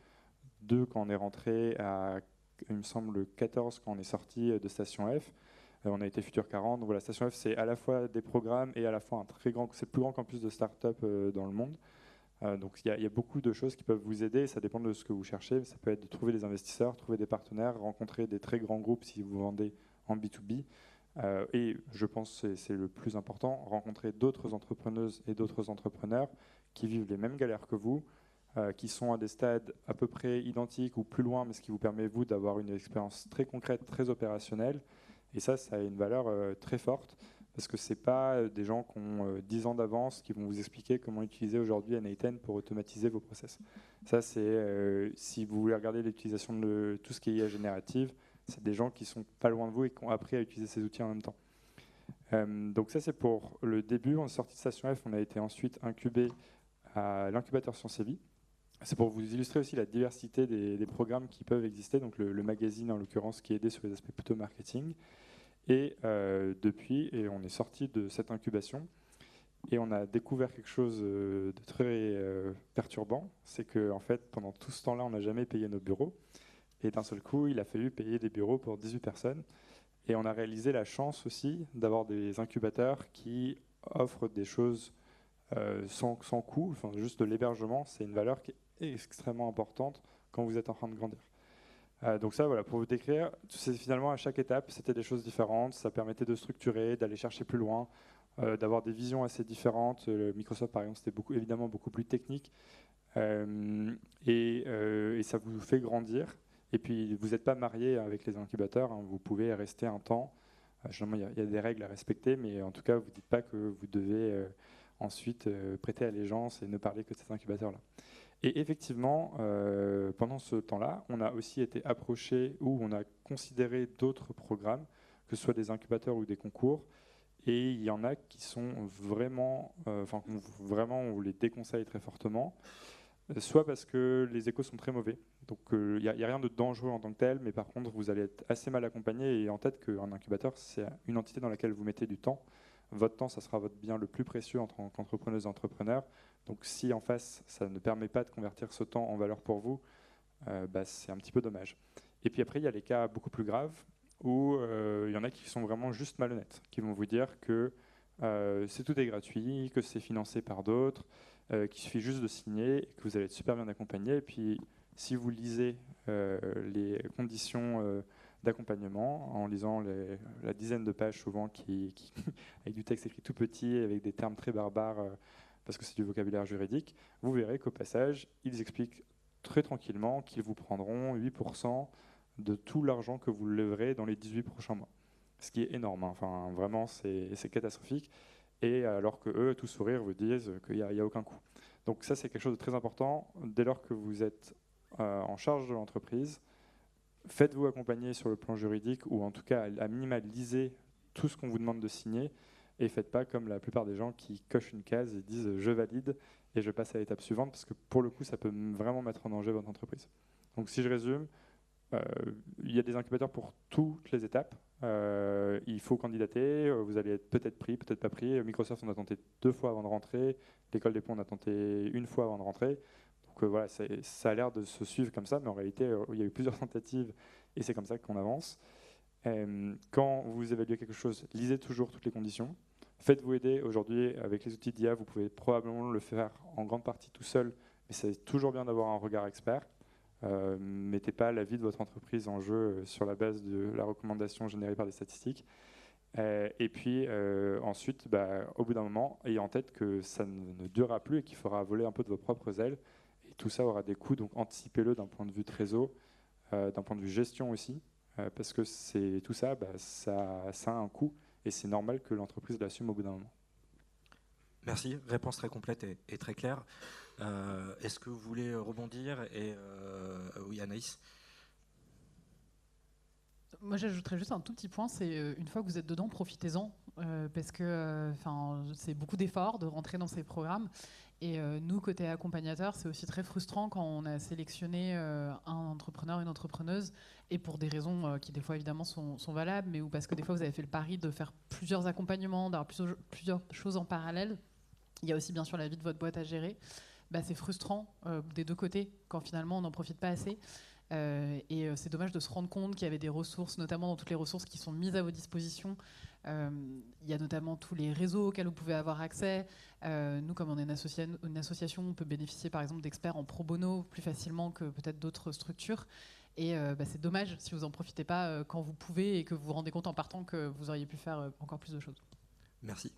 2 quand on est rentré à, il me semble, 14 quand on est sorti de Station F. On a été Futur 40. Donc voilà, Station F, c'est à la fois des programmes et à la fois c'est le plus grand campus de start-up dans le monde. Donc il y a beaucoup de choses qui peuvent vous aider, ça dépend de ce que vous cherchez. Ça peut être de trouver des investisseurs, trouver des partenaires, rencontrer des très grands groupes si vous vendez en B2B. Et je pense que c'est le plus important, rencontrer d'autres entrepreneuses et d'autres entrepreneurs qui vivent les mêmes galères que vous, qui sont à des stades à peu près identiques ou plus loin, mais ce qui vous permet, vous, d'avoir une expérience très concrète, très opérationnelle. Et ça a une valeur très forte. parce que ce n'est pas des gens qui ont 10 ans d'avance qui vont vous expliquer comment utiliser aujourd'hui N8N pour automatiser vos process. Ça, c'est si vous voulez regarder l'utilisation de tout ce qui est IA générative, c'est des gens qui ne sont pas loin de vous et qui ont appris à utiliser ces outils en même temps. Donc ça, c'est pour le début. On est sorti de Station F, on a été ensuite incubé à l'incubateur Sciences et Vie. C'est pour vous illustrer aussi la diversité des programmes qui peuvent exister, donc le magazine en l'occurrence qui aidait sur les aspects plutôt marketing. Et depuis, on est sorti de cette incubation et on a découvert quelque chose de très perturbant, c'est qu'en fait, pendant tout ce temps-là, on n'a jamais payé nos bureaux. Et d'un seul coup, il a fallu payer des bureaux pour 18 personnes. Et on a réalisé la chance aussi d'avoir des incubateurs qui offrent des choses sans coût, enfin, juste de l'hébergement. C'est une valeur qui est extrêmement importante quand vous êtes en train de grandir. Donc ça, voilà, pour vous décrire, finalement à chaque étape, c'était des choses différentes. Ça permettait de structurer, d'aller chercher plus loin, d'avoir des visions assez différentes. Microsoft, par exemple, c'était évidemment beaucoup plus technique. Et ça vous fait grandir. Et puis, vous n'êtes pas marié avec les incubateurs, hein, vous pouvez rester un temps. Généralement, il y a des règles à respecter, mais en tout cas, vous ne dites pas que vous devez ensuite prêter allégeance et ne parler que de cet incubateur-là. Et effectivement, pendant ce temps-là, on a aussi été approché ou on a considéré d'autres programmes, que ce soit des incubateurs ou des concours. Et il y en a qui sont vraiment, on vous les déconseille très fortement, soit parce que les échos sont très mauvais. Donc il n'y a rien de dangereux en tant que tel, mais par contre, vous allez être assez mal accompagné. Et en tête qu'un incubateur, c'est une entité dans laquelle vous mettez du temps. Votre temps, ça sera votre bien le plus précieux en tant qu'entrepreneuse et entrepreneur. Donc si en face, ça ne permet pas de convertir ce temps en valeur pour vous, c'est un petit peu dommage. Et puis après, il y a les cas beaucoup plus graves où il y en a qui sont vraiment juste malhonnêtes, qui vont vous dire que tout est gratuit, que c'est financé par d'autres, qu'il suffit juste de signer, et que vous allez être super bien accompagné. Et puis si vous lisez les conditions d'accompagnement, en lisant la dizaine de pages souvent avec du texte écrit tout petit, avec des termes très barbares, parce que c'est du vocabulaire juridique, vous verrez qu'au passage, ils expliquent très tranquillement qu'ils vous prendront 8% de tout l'argent que vous leverez dans les 18 prochains mois. Ce qui est énorme, hein. Enfin, vraiment, c'est catastrophique. Et alors que eux, tout sourire, vous disent qu'il n'y a aucun coût. Donc ça, c'est quelque chose de très important. Dès lors que vous êtes en charge de l'entreprise, faites-vous accompagner sur le plan juridique, ou en tout cas, à minima, lisez tout ce qu'on vous demande de signer, et faites pas comme la plupart des gens qui cochent une case et disent « je valide » et je passe à l'étape suivante, parce que pour le coup, ça peut vraiment mettre en danger votre entreprise. Donc si je résume, il y a des incubateurs pour toutes les étapes. Il faut candidater, vous allez être peut-être pris, peut-être pas pris. Microsoft, on a tenté 2 fois avant de rentrer. L'école des ponts, on a tenté 1 fois avant de rentrer. Donc voilà, ça a l'air de se suivre comme ça, mais en réalité, il y a eu plusieurs tentatives et c'est comme ça qu'on avance. Quand vous évaluez quelque chose, lisez toujours toutes les conditions. Faites-vous aider. Aujourd'hui, avec les outils d'IA, vous pouvez probablement le faire en grande partie tout seul, mais c'est toujours bien d'avoir un regard expert. Mettez pas la vie de votre entreprise en jeu sur la base de la recommandation générée par des statistiques. Et puis ensuite, au bout d'un moment, ayez en tête que ça ne durera plus et qu'il faudra voler un peu de vos propres ailes. Et tout ça aura des coûts, donc anticipez-le d'un point de vue trésor, d'un point de vue gestion aussi, parce que tout ça, ça a un coût et c'est normal que l'entreprise l'assume au bout d'un moment. Merci, réponse très complète et très claire. Est-ce que vous voulez rebondir oui, Anaïs? Moi, j'ajouterais juste un tout petit point, c'est une fois que vous êtes dedans, profitez-en, parce que c'est beaucoup d'efforts de rentrer dans ces programmes. Et nous, côté accompagnateur, c'est aussi très frustrant quand on a sélectionné un entrepreneur, une entrepreneuse, et pour des raisons qui des fois évidemment sont valables, mais ou parce que des fois vous avez fait le pari de faire plusieurs accompagnements, d'avoir plusieurs choses en parallèle. Il y a aussi bien sûr la vie de votre boîte à gérer. C'est frustrant des deux côtés quand finalement on n'en profite pas assez. Et c'est dommage de se rendre compte qu'il y avait des ressources, notamment dans toutes les ressources qui sont mises à vos dispositions. Il y a notamment tous les réseaux auxquels vous pouvez avoir accès. Nous, comme on est une association, on peut bénéficier par exemple d'experts en pro bono plus facilement que peut-être d'autres structures. Et c'est dommage si vous n'en profitez pas quand vous pouvez et que vous vous rendez compte en partant que vous auriez pu faire encore plus de choses. Merci.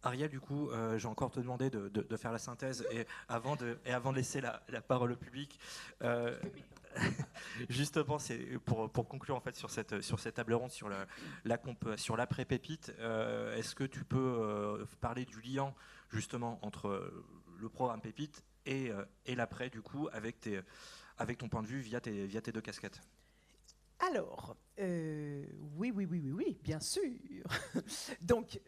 Ariel, du coup, je vais encore te demander de faire la synthèse et avant de laisser la parole au public. Justement, c'est pour conclure en fait sur cette table ronde sur sur l'après-pépite. Est-ce que tu peux parler du lien justement entre le programme Pépite et l'après, du coup, avec ton point de vue via tes deux casquettes? Alors, oui, bien sûr. Donc,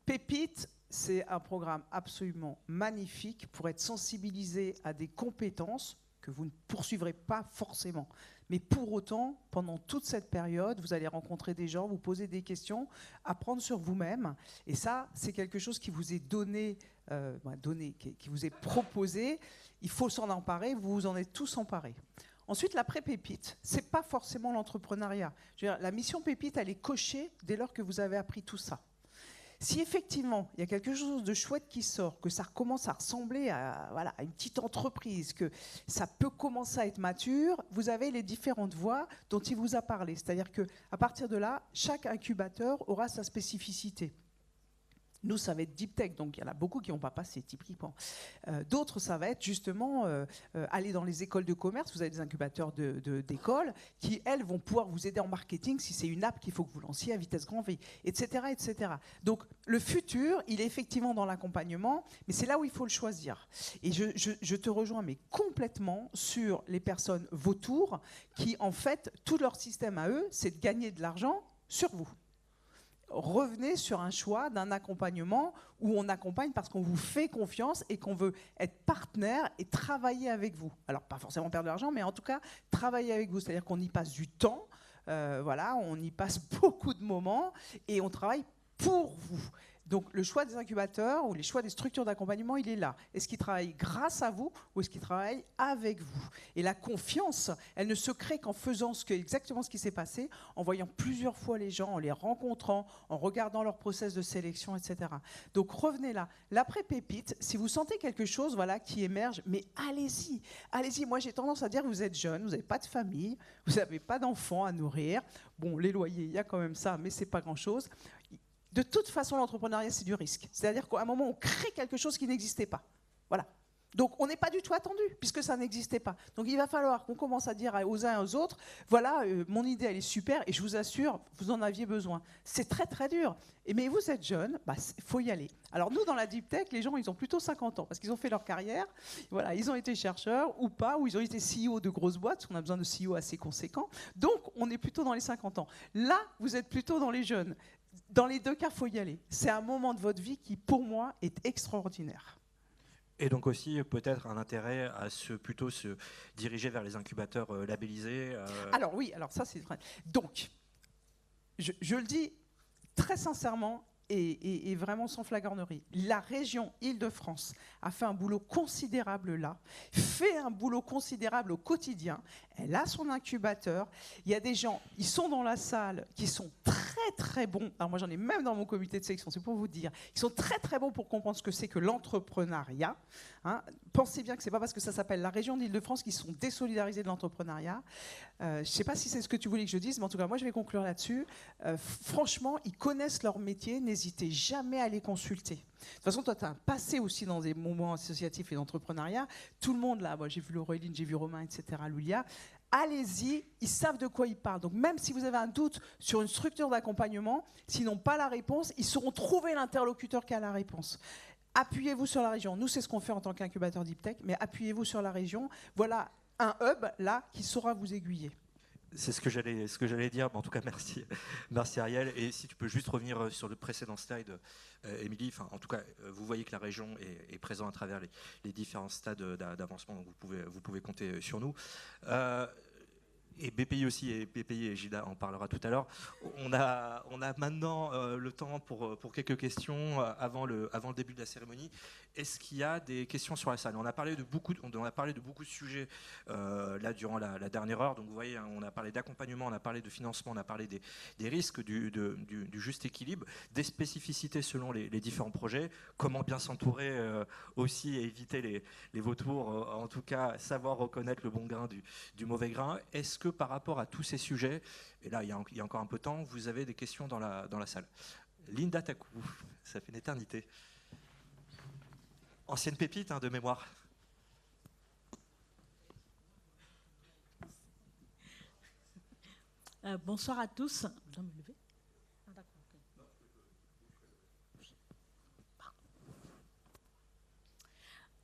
Pépite, c'est un programme absolument magnifique pour être sensibilisé à des compétences que vous ne poursuivrez pas forcément. Mais pour autant, pendant toute cette période, vous allez rencontrer des gens, vous poser des questions, apprendre sur vous-même. Et ça, c'est quelque chose qui vous est donné, qui vous est proposé. Il faut s'en emparer, vous vous en êtes tous emparés. Ensuite, l'après-pépite, ce n'est pas forcément l'entrepreneuriat. Je veux dire, la mission pépite, elle est cochée dès lors que vous avez appris tout ça. Si effectivement, il y a quelque chose de chouette qui sort, que ça commence à ressembler à une petite entreprise, que ça peut commencer à être mature, vous avez les différentes voies dont il vous a parlé. C'est-à-dire qu'à partir de là, chaque incubateur aura sa spécificité. Nous, ça va être deep tech, donc il y en a beaucoup qui n'ont pas passé typiquement. D'autres, ça va être justement aller dans les écoles de commerce. Vous avez des incubateurs d'écoles qui, elles, vont pouvoir vous aider en marketing si c'est une app qu'il faut que vous lanciez à vitesse grand V, etc., etc. Donc le futur, il est effectivement dans l'accompagnement, mais c'est là où il faut le choisir. Et je te rejoins mais complètement sur les personnes vautours qui, en fait, tout leur système à eux, c'est de gagner de l'argent sur vous. Revenez sur un choix d'un accompagnement où on accompagne parce qu'on vous fait confiance et qu'on veut être partenaire et travailler avec vous. Alors, pas forcément perdre de l'argent, mais en tout cas, travailler avec vous. C'est-à-dire qu'on y passe du temps, on y passe beaucoup de moments et on travaille pour vous. Donc, le choix des incubateurs ou les choix des structures d'accompagnement, il est là. Est-ce qu'ils travaillent grâce à vous ou est-ce qu'ils travaillent avec vous? Et la confiance, elle ne se crée qu'en faisant exactement ce qui s'est passé, en voyant plusieurs fois les gens, en les rencontrant, en regardant leur process de sélection, etc. Donc, revenez là. L'après-pépite, si vous sentez quelque chose qui émerge, mais allez-y. Allez-y. Moi, j'ai tendance à dire que vous êtes jeune, vous n'avez pas de famille, vous n'avez pas d'enfants à nourrir. Bon, les loyers, il y a quand même ça, mais ce n'est pas grand-chose. De toute façon, l'entrepreneuriat, c'est du risque. C'est-à-dire qu'à un moment, on crée quelque chose qui n'existait pas. Voilà. Donc, on n'est pas du tout attendu, puisque ça n'existait pas. Donc, il va falloir qu'on commence à dire aux uns et aux autres, voilà, mon idée, elle est super, et je vous assure, vous en aviez besoin. C'est très, très dur. Mais vous êtes jeune, il faut y aller. Alors, nous, dans la Deep Tech, les gens, ils ont plutôt 50 ans, parce qu'ils ont fait leur carrière, voilà, ils ont été chercheurs, ou pas, ou ils ont été CEO de grosses boîtes, parce qu'on a besoin de CEO assez conséquents. Donc, on est plutôt dans les 50 ans. Là, vous êtes plutôt dans les jeunes. Dans les deux cas, il faut y aller. C'est un moment de votre vie qui, pour moi, est extraordinaire. Et donc aussi, peut-être un intérêt à plutôt se diriger vers les incubateurs labellisés. Alors oui, ça c'est vrai. Donc, je le dis très sincèrement et vraiment sans flagornerie. La région Île-de-France a fait un boulot considérable là, fait un boulot considérable au quotidien. Elle a son incubateur. Il y a des gens, ils sont dans la salle, qui sont très très bons. Alors moi j'en ai même dans mon comité de sélection, c'est pour vous dire. Ils sont très très bons pour comprendre ce que c'est que l'entrepreneuriat. Hein. Pensez bien que c'est pas parce que ça s'appelle la région d'Île-de-France qu'ils sont désolidarisés de l'entrepreneuriat. Je ne sais pas si c'est ce que tu voulais que je dise, mais en tout cas moi je vais conclure là-dessus. Franchement, ils connaissent leur métier, n'hésitez jamais à les consulter. De toute façon, toi, tu as un passé aussi dans des moments associatifs et d'entrepreneuriat. Tout le monde, là, j'ai vu Laureline, j'ai vu Romain, etc., Lulia. Allez-y, ils savent de quoi ils parlent. Donc même si vous avez un doute sur une structure d'accompagnement, s'ils n'ont pas la réponse, ils sauront trouver l'interlocuteur qui a la réponse. Appuyez-vous sur la région. Nous, c'est ce qu'on fait en tant qu'incubateur Deep Tech, mais appuyez-vous sur la région. Voilà un hub, là, qui saura vous aiguiller. C'est ce que j'allais dire, mais en tout cas merci Ariel. Et si tu peux juste revenir sur le précédent slide, Émilie. En tout cas, vous voyez que la région est présente à travers les différents stades d'avancement, donc vous pouvez compter sur nous. Et BPI aussi, et BPI et Gilda en parlera tout à l'heure. On a maintenant le temps pour quelques questions avant le début de la cérémonie. Est-ce qu'il y a des questions sur la salle? On a parlé de beaucoup de sujets là durant la dernière heure. Donc vous voyez, on a parlé d'accompagnement, on a parlé de financement, on a parlé des risques, du juste équilibre, des spécificités selon les différents projets, comment bien s'entourer aussi et éviter les vautours, en tout cas savoir reconnaître le bon grain du mauvais grain. Est-ce que par rapport à tous ces sujets, et là il y a encore un peu de temps, vous avez des questions dans la salle? Linda Takou, ça fait une éternité. Ancienne pépite de mémoire. Bonsoir à tous. Je dois me lever. Ah, d'accord, ok.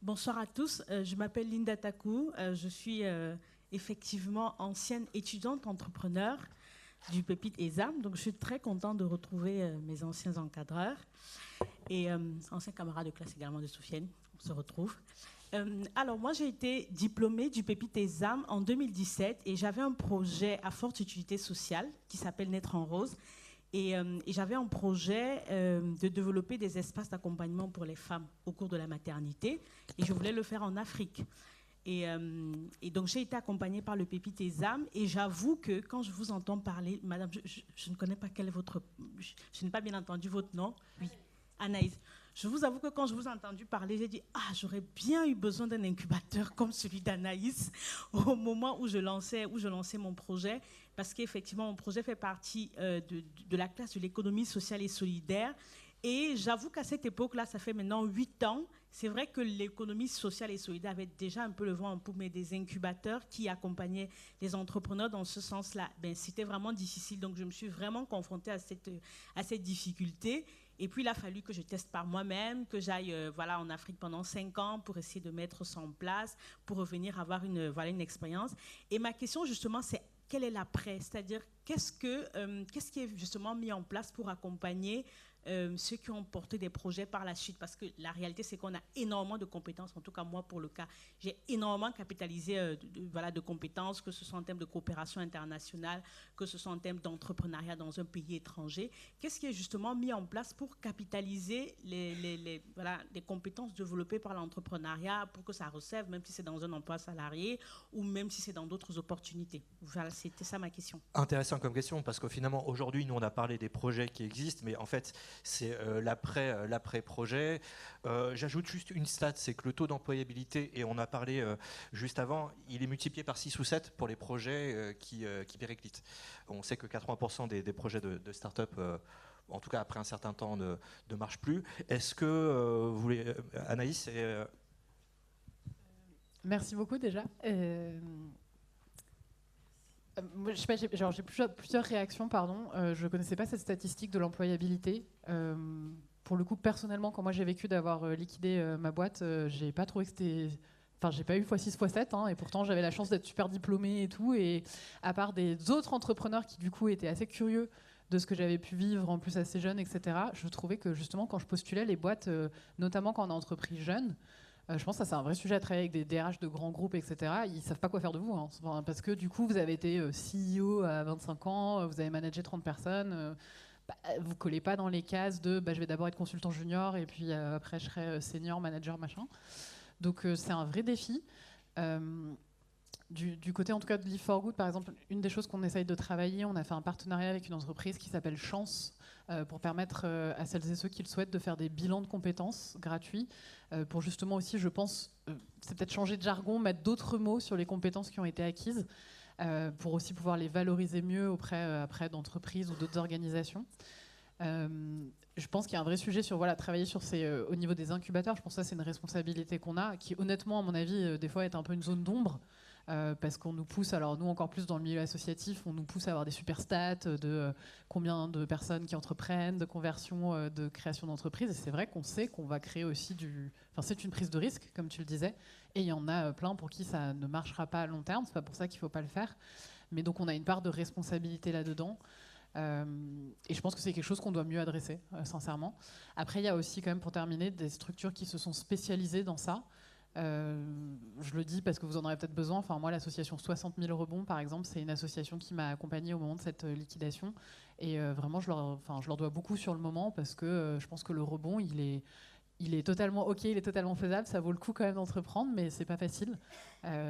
Bonsoir à tous. Je m'appelle Linda Takou. Je suis effectivement ancienne étudiante entrepreneur du Pépite ESAM. Donc, je suis très contente de retrouver mes anciens encadreurs et anciens camarades de classe également de Soufiane. On se retrouve. Alors, moi, j'ai été diplômée du Pépite ESAM en 2017 et j'avais un projet à forte utilité sociale qui s'appelle Naître en Rose. Et j'avais un projet de développer des espaces d'accompagnement pour les femmes au cours de la maternité. Et je voulais le faire en Afrique. Et donc, j'ai été accompagnée par le Pépite ESAM. Et j'avoue que quand je vous entends parler, madame, je ne connais pas quel est votre... Je n'ai pas bien entendu votre nom. Oui, Anaïs. Je vous avoue que quand je vous ai entendu parler, j'ai dit « Ah, j'aurais bien eu besoin d'un incubateur comme celui d'Anaïs au moment où je lançais mon projet. » Parce qu'effectivement, mon projet fait partie de la classe de l'économie sociale et solidaire. Et j'avoue qu'à cette époque-là, ça fait maintenant 8 ans, c'est vrai que l'économie sociale et solidaire avait déjà un peu le vent en poupe, mais des incubateurs qui accompagnaient les entrepreneurs dans ce sens-là, c'était vraiment difficile. Donc, je me suis vraiment confrontée à cette difficulté. Et puis, il a fallu que je teste par moi-même, que j'aille en Afrique pendant 5 ans pour essayer de mettre ça en place, pour revenir avoir une expérience. Et ma question, justement, c'est quel est l'après? C'est-à-dire, qu'est-ce qui est justement mis en place pour accompagner ceux qui ont porté des projets par la suite? Parce que la réalité, c'est qu'on a énormément de compétences. En tout cas, moi, pour le cas, j'ai énormément capitalisé de compétences, que ce soit en termes de coopération internationale, que ce soit en termes d'entrepreneuriat dans un pays étranger. Qu'est-ce qui est justement mis en place pour capitaliser les compétences développées par l'entrepreneuriat pour que ça recève, même si c'est dans un emploi salarié ou même si c'est dans d'autres opportunités? Voilà, c'était ça ma question. Intéressant comme question, parce que finalement, aujourd'hui, nous, on a parlé des projets qui existent, mais en fait, c'est l'après-projet. J'ajoute juste une stat, c'est que le taux d'employabilité, et on a parlé juste avant, il est multiplié par 6 ou 7 pour les projets qui périclitent. On sait que 80% des projets de start-up, en tout cas après un certain temps, ne marchent plus. Est-ce que vous voulez, Anaïs Merci beaucoup déjà. Moi, je sais pas, j'ai plusieurs réactions, pardon. Je ne connaissais pas cette statistique de l'employabilité. Pour le coup, personnellement, quand moi j'ai vécu d'avoir liquidé ma boîte, j'ai pas trouvé que c'était... Enfin, j'ai pas eu x6, x7, et pourtant j'avais la chance d'être super diplômée et tout. Et à part des autres entrepreneurs qui, du coup, étaient assez curieux de ce que j'avais pu vivre, en plus assez jeune, etc., je trouvais que, justement, quand je postulais les boîtes, notamment quand on a entrepris jeune, je pense que ça, c'est un vrai sujet à travailler avec des DRH de grands groupes, etc. Ils ne savent pas quoi faire de vous. Enfin, parce que du coup, vous avez été CEO à 25 ans, vous avez managé 30 personnes. Vous ne collez pas dans les cases de je vais d'abord être consultant junior et puis après je serai senior, manager, machin. Donc c'est un vrai défi. Du côté en tout cas de Live for Good, par exemple, une des choses qu'on essaye de travailler, on a fait un partenariat avec une entreprise qui s'appelle Chance, pour permettre à celles et ceux qui le souhaitent de faire des bilans de compétences gratuits, pour justement aussi, je pense, c'est peut-être changer de jargon, mettre d'autres mots sur les compétences qui ont été acquises, pour aussi pouvoir les valoriser mieux auprès après d'entreprises ou d'autres organisations. Je pense qu'il y a un vrai sujet sur travailler sur au niveau des incubateurs. Je pense que ça, c'est une responsabilité qu'on a, qui honnêtement, à mon avis, des fois est un peu une zone d'ombre. Parce qu'on nous pousse, alors nous encore plus dans le milieu associatif, on nous pousse à avoir des super stats de combien de personnes qui entreprennent, de conversion, de création d'entreprise. Et c'est vrai qu'on sait qu'on va créer aussi c'est une prise de risque, comme tu le disais. Et il y en a plein pour qui ça ne marchera pas à long terme. C'est pas pour ça qu'il faut pas le faire. Mais donc on a une part de responsabilité là-dedans. Et je pense que c'est quelque chose qu'on doit mieux adresser, sincèrement. Après, il y a aussi quand même, pour terminer, des structures qui se sont spécialisées dans ça. Je le dis parce que vous en aurez peut-être besoin. Enfin, moi, l'association 60 000 rebonds, par exemple, c'est une association qui m'a accompagnée au moment de cette liquidation. Et vraiment, je leur dois beaucoup sur le moment parce que je pense que le rebond, il est totalement OK, il est totalement faisable. Ça vaut le coup quand même d'entreprendre, mais c'est pas facile.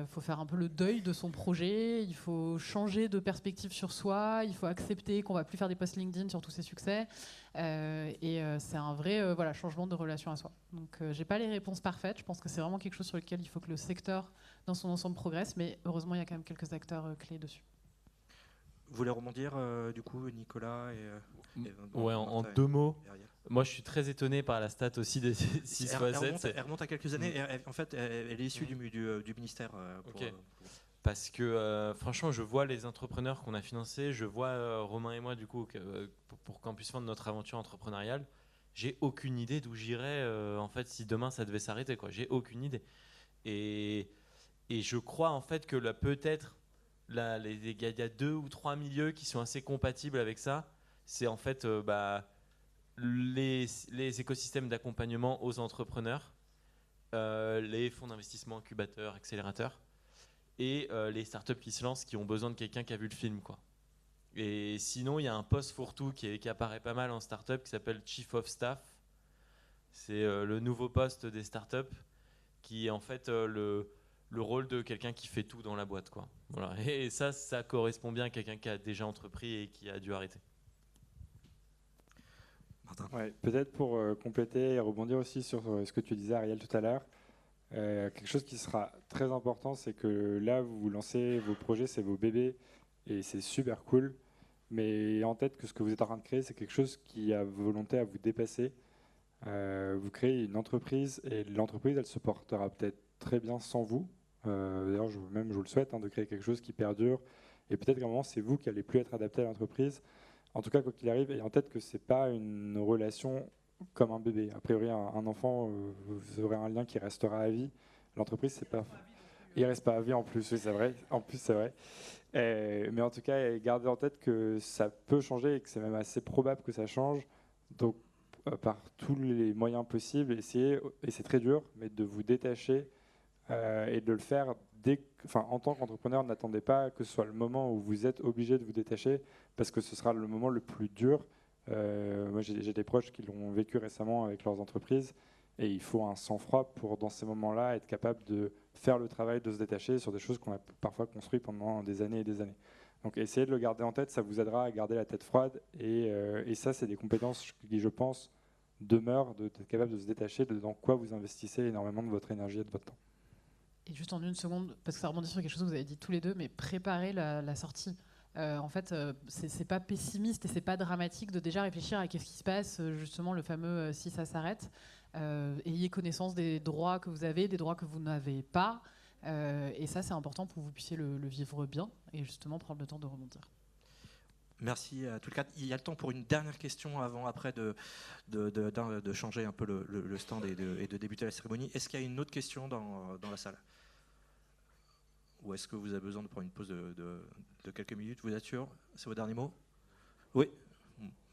Faut faire un peu le deuil de son projet. Il faut changer de perspective sur soi. Il faut accepter qu'on va plus faire des posts LinkedIn sur tous ses succès. C'est un vrai changement de relation à soi. Donc, j'ai pas les réponses parfaites. Je pense que c'est vraiment quelque chose sur lequel il faut que le secteur, dans son ensemble, progresse. Mais heureusement, il y a quand même quelques acteurs clés dessus. Vous voulez rebondir, du coup, Nicolas Ouais, en 2 mots. Moi, je suis très étonné par la stat aussi des 6 x 7. Elle remonte à quelques années. En fait, elle est issue du ministère. Parce que franchement, je vois les entrepreneurs qu'on a financés, je vois Romain et moi, du coup, pour Campus Fund, notre aventure entrepreneuriale. J'ai aucune idée d'où j'irais en fait si demain ça devait s'arrêter, quoi. J'ai aucune idée. Et je crois en fait que là, peut-être, il y a 2 ou 3 milieux qui sont assez compatibles avec ça. C'est en fait les écosystèmes d'accompagnement aux entrepreneurs, les fonds d'investissement incubateurs, accélérateurs, et les startups qui se lancent, qui ont besoin de quelqu'un qui a vu le film, quoi. Et sinon, il y a un poste fourre-tout qui apparaît pas mal en startup qui s'appelle Chief of Staff. C'est le nouveau poste des startups qui est en fait le rôle de quelqu'un qui fait tout dans la boîte, quoi. Voilà. Et ça correspond bien à quelqu'un qui a déjà entrepris et qui a dû arrêter. Martin. Ouais, peut-être pour compléter et rebondir aussi sur ce que tu disais, Ariel, tout à l'heure. Quelque chose qui sera très important, c'est que là, vous lancez vos projets, c'est vos bébés, et c'est super cool. Mais en tête que ce que vous êtes en train de créer, c'est quelque chose qui a volonté à vous dépasser. Vous créez une entreprise, et l'entreprise, elle se portera peut-être très bien sans vous. D'ailleurs, je vous le souhaite, de créer quelque chose qui perdure. Et peut-être qu'à un moment, c'est vous qui allez plus être adapté à l'entreprise. En tout cas, quoi qu'il arrive, ayez en tête que c'est pas une relation comme un bébé. A priori, un enfant, vous aurez un lien qui restera à vie. L'entreprise, c'est pas. Il reste pas à vie en plus, oui, c'est vrai. En plus, c'est vrai. Mais en tout cas, gardez en tête que ça peut changer et que c'est même assez probable que ça change. Donc, par tous les moyens possibles, essayez, et c'est très dur, mais de vous détacher et de le faire en tant qu'entrepreneur. N'attendez pas que ce soit le moment où vous êtes obligé de vous détacher, parce que ce sera le moment le plus dur. Moi, j'ai des proches qui l'ont vécu récemment avec leurs entreprises, et il faut un sang-froid pour, dans ces moments-là, être capable de faire le travail de se détacher sur des choses qu'on a parfois construites pendant des années et des années. Donc essayez de le garder en tête, ça vous aidera à garder la tête froide, et ça, c'est des compétences qui, je pense, demeurent, d'être capable de se détacher de dans quoi vous investissez énormément de votre énergie et de votre temps. Et juste en une seconde, parce que ça rebondit sur quelque chose que vous avez dit tous les deux, mais préparez la sortie. En fait, c'est pas pessimiste et c'est pas dramatique de déjà réfléchir à qu'est-ce qui se passe, justement le fameux si ça s'arrête. Ayez connaissance des droits que vous avez, des droits que vous n'avez pas. Et ça, c'est important pour que vous puissiez le vivre bien et justement prendre le temps de rebondir. Merci à tous les quatre. Il y a le temps pour une dernière question après de changer un peu le stand et de débuter la cérémonie. Est-ce qu'il y a une autre question dans la salle ? Ou est-ce que vous avez besoin de prendre une pause de quelques minutes ? Vous êtes sûr ? C'est vos derniers mots ? Oui.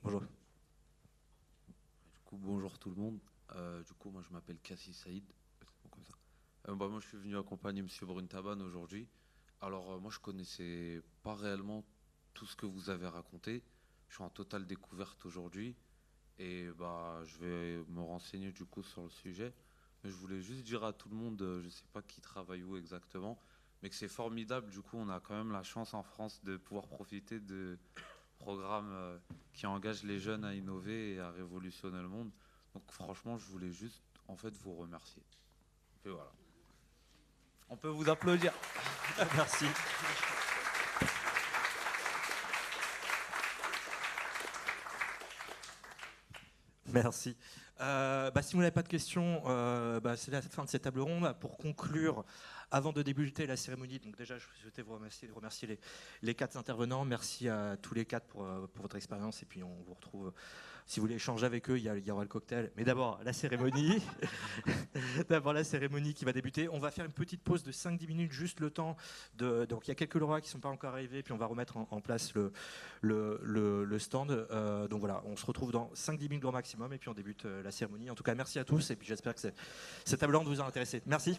Bonjour. Du coup, bonjour tout le monde. Moi je m'appelle Kassi Saïd. Comme ça. Moi je suis venu accompagner M. Bruntaban aujourd'hui. Alors moi je connaissais pas réellement tout ce que vous avez raconté. Je suis en totale découverte aujourd'hui. Et je vais me renseigner du coup sur le sujet. Mais je voulais juste dire à tout le monde, je sais pas qui travaille où exactement, mais que c'est formidable. Du coup, on a quand même la chance en France de pouvoir profiter de programmes qui engagent les jeunes à innover et à révolutionner le monde. Donc franchement, je voulais juste en fait vous remercier. Et voilà. On peut vous applaudir. Merci. Merci. Si vous n'avez pas de questions, c'est la fin de cette table ronde. Pour conclure, avant de débuter la cérémonie, donc déjà je souhaitais vous remercier les quatre intervenants. Merci à tous les quatre pour votre expérience, et puis on vous retrouve. Si vous voulez échanger avec eux, il y aura le cocktail. Mais d'abord, la cérémonie. D'abord, la cérémonie qui va débuter. On va faire une petite pause de 5-10 minutes, juste le temps de... Donc, il y a quelques lauréats qui ne sont pas encore arrivés, puis on va remettre en place le stand. Donc voilà, on se retrouve dans 5-10 minutes au maximum, et puis on débute la cérémonie. En tout cas, merci à tous, et puis j'espère que cette table ronde vous a intéressé. Merci.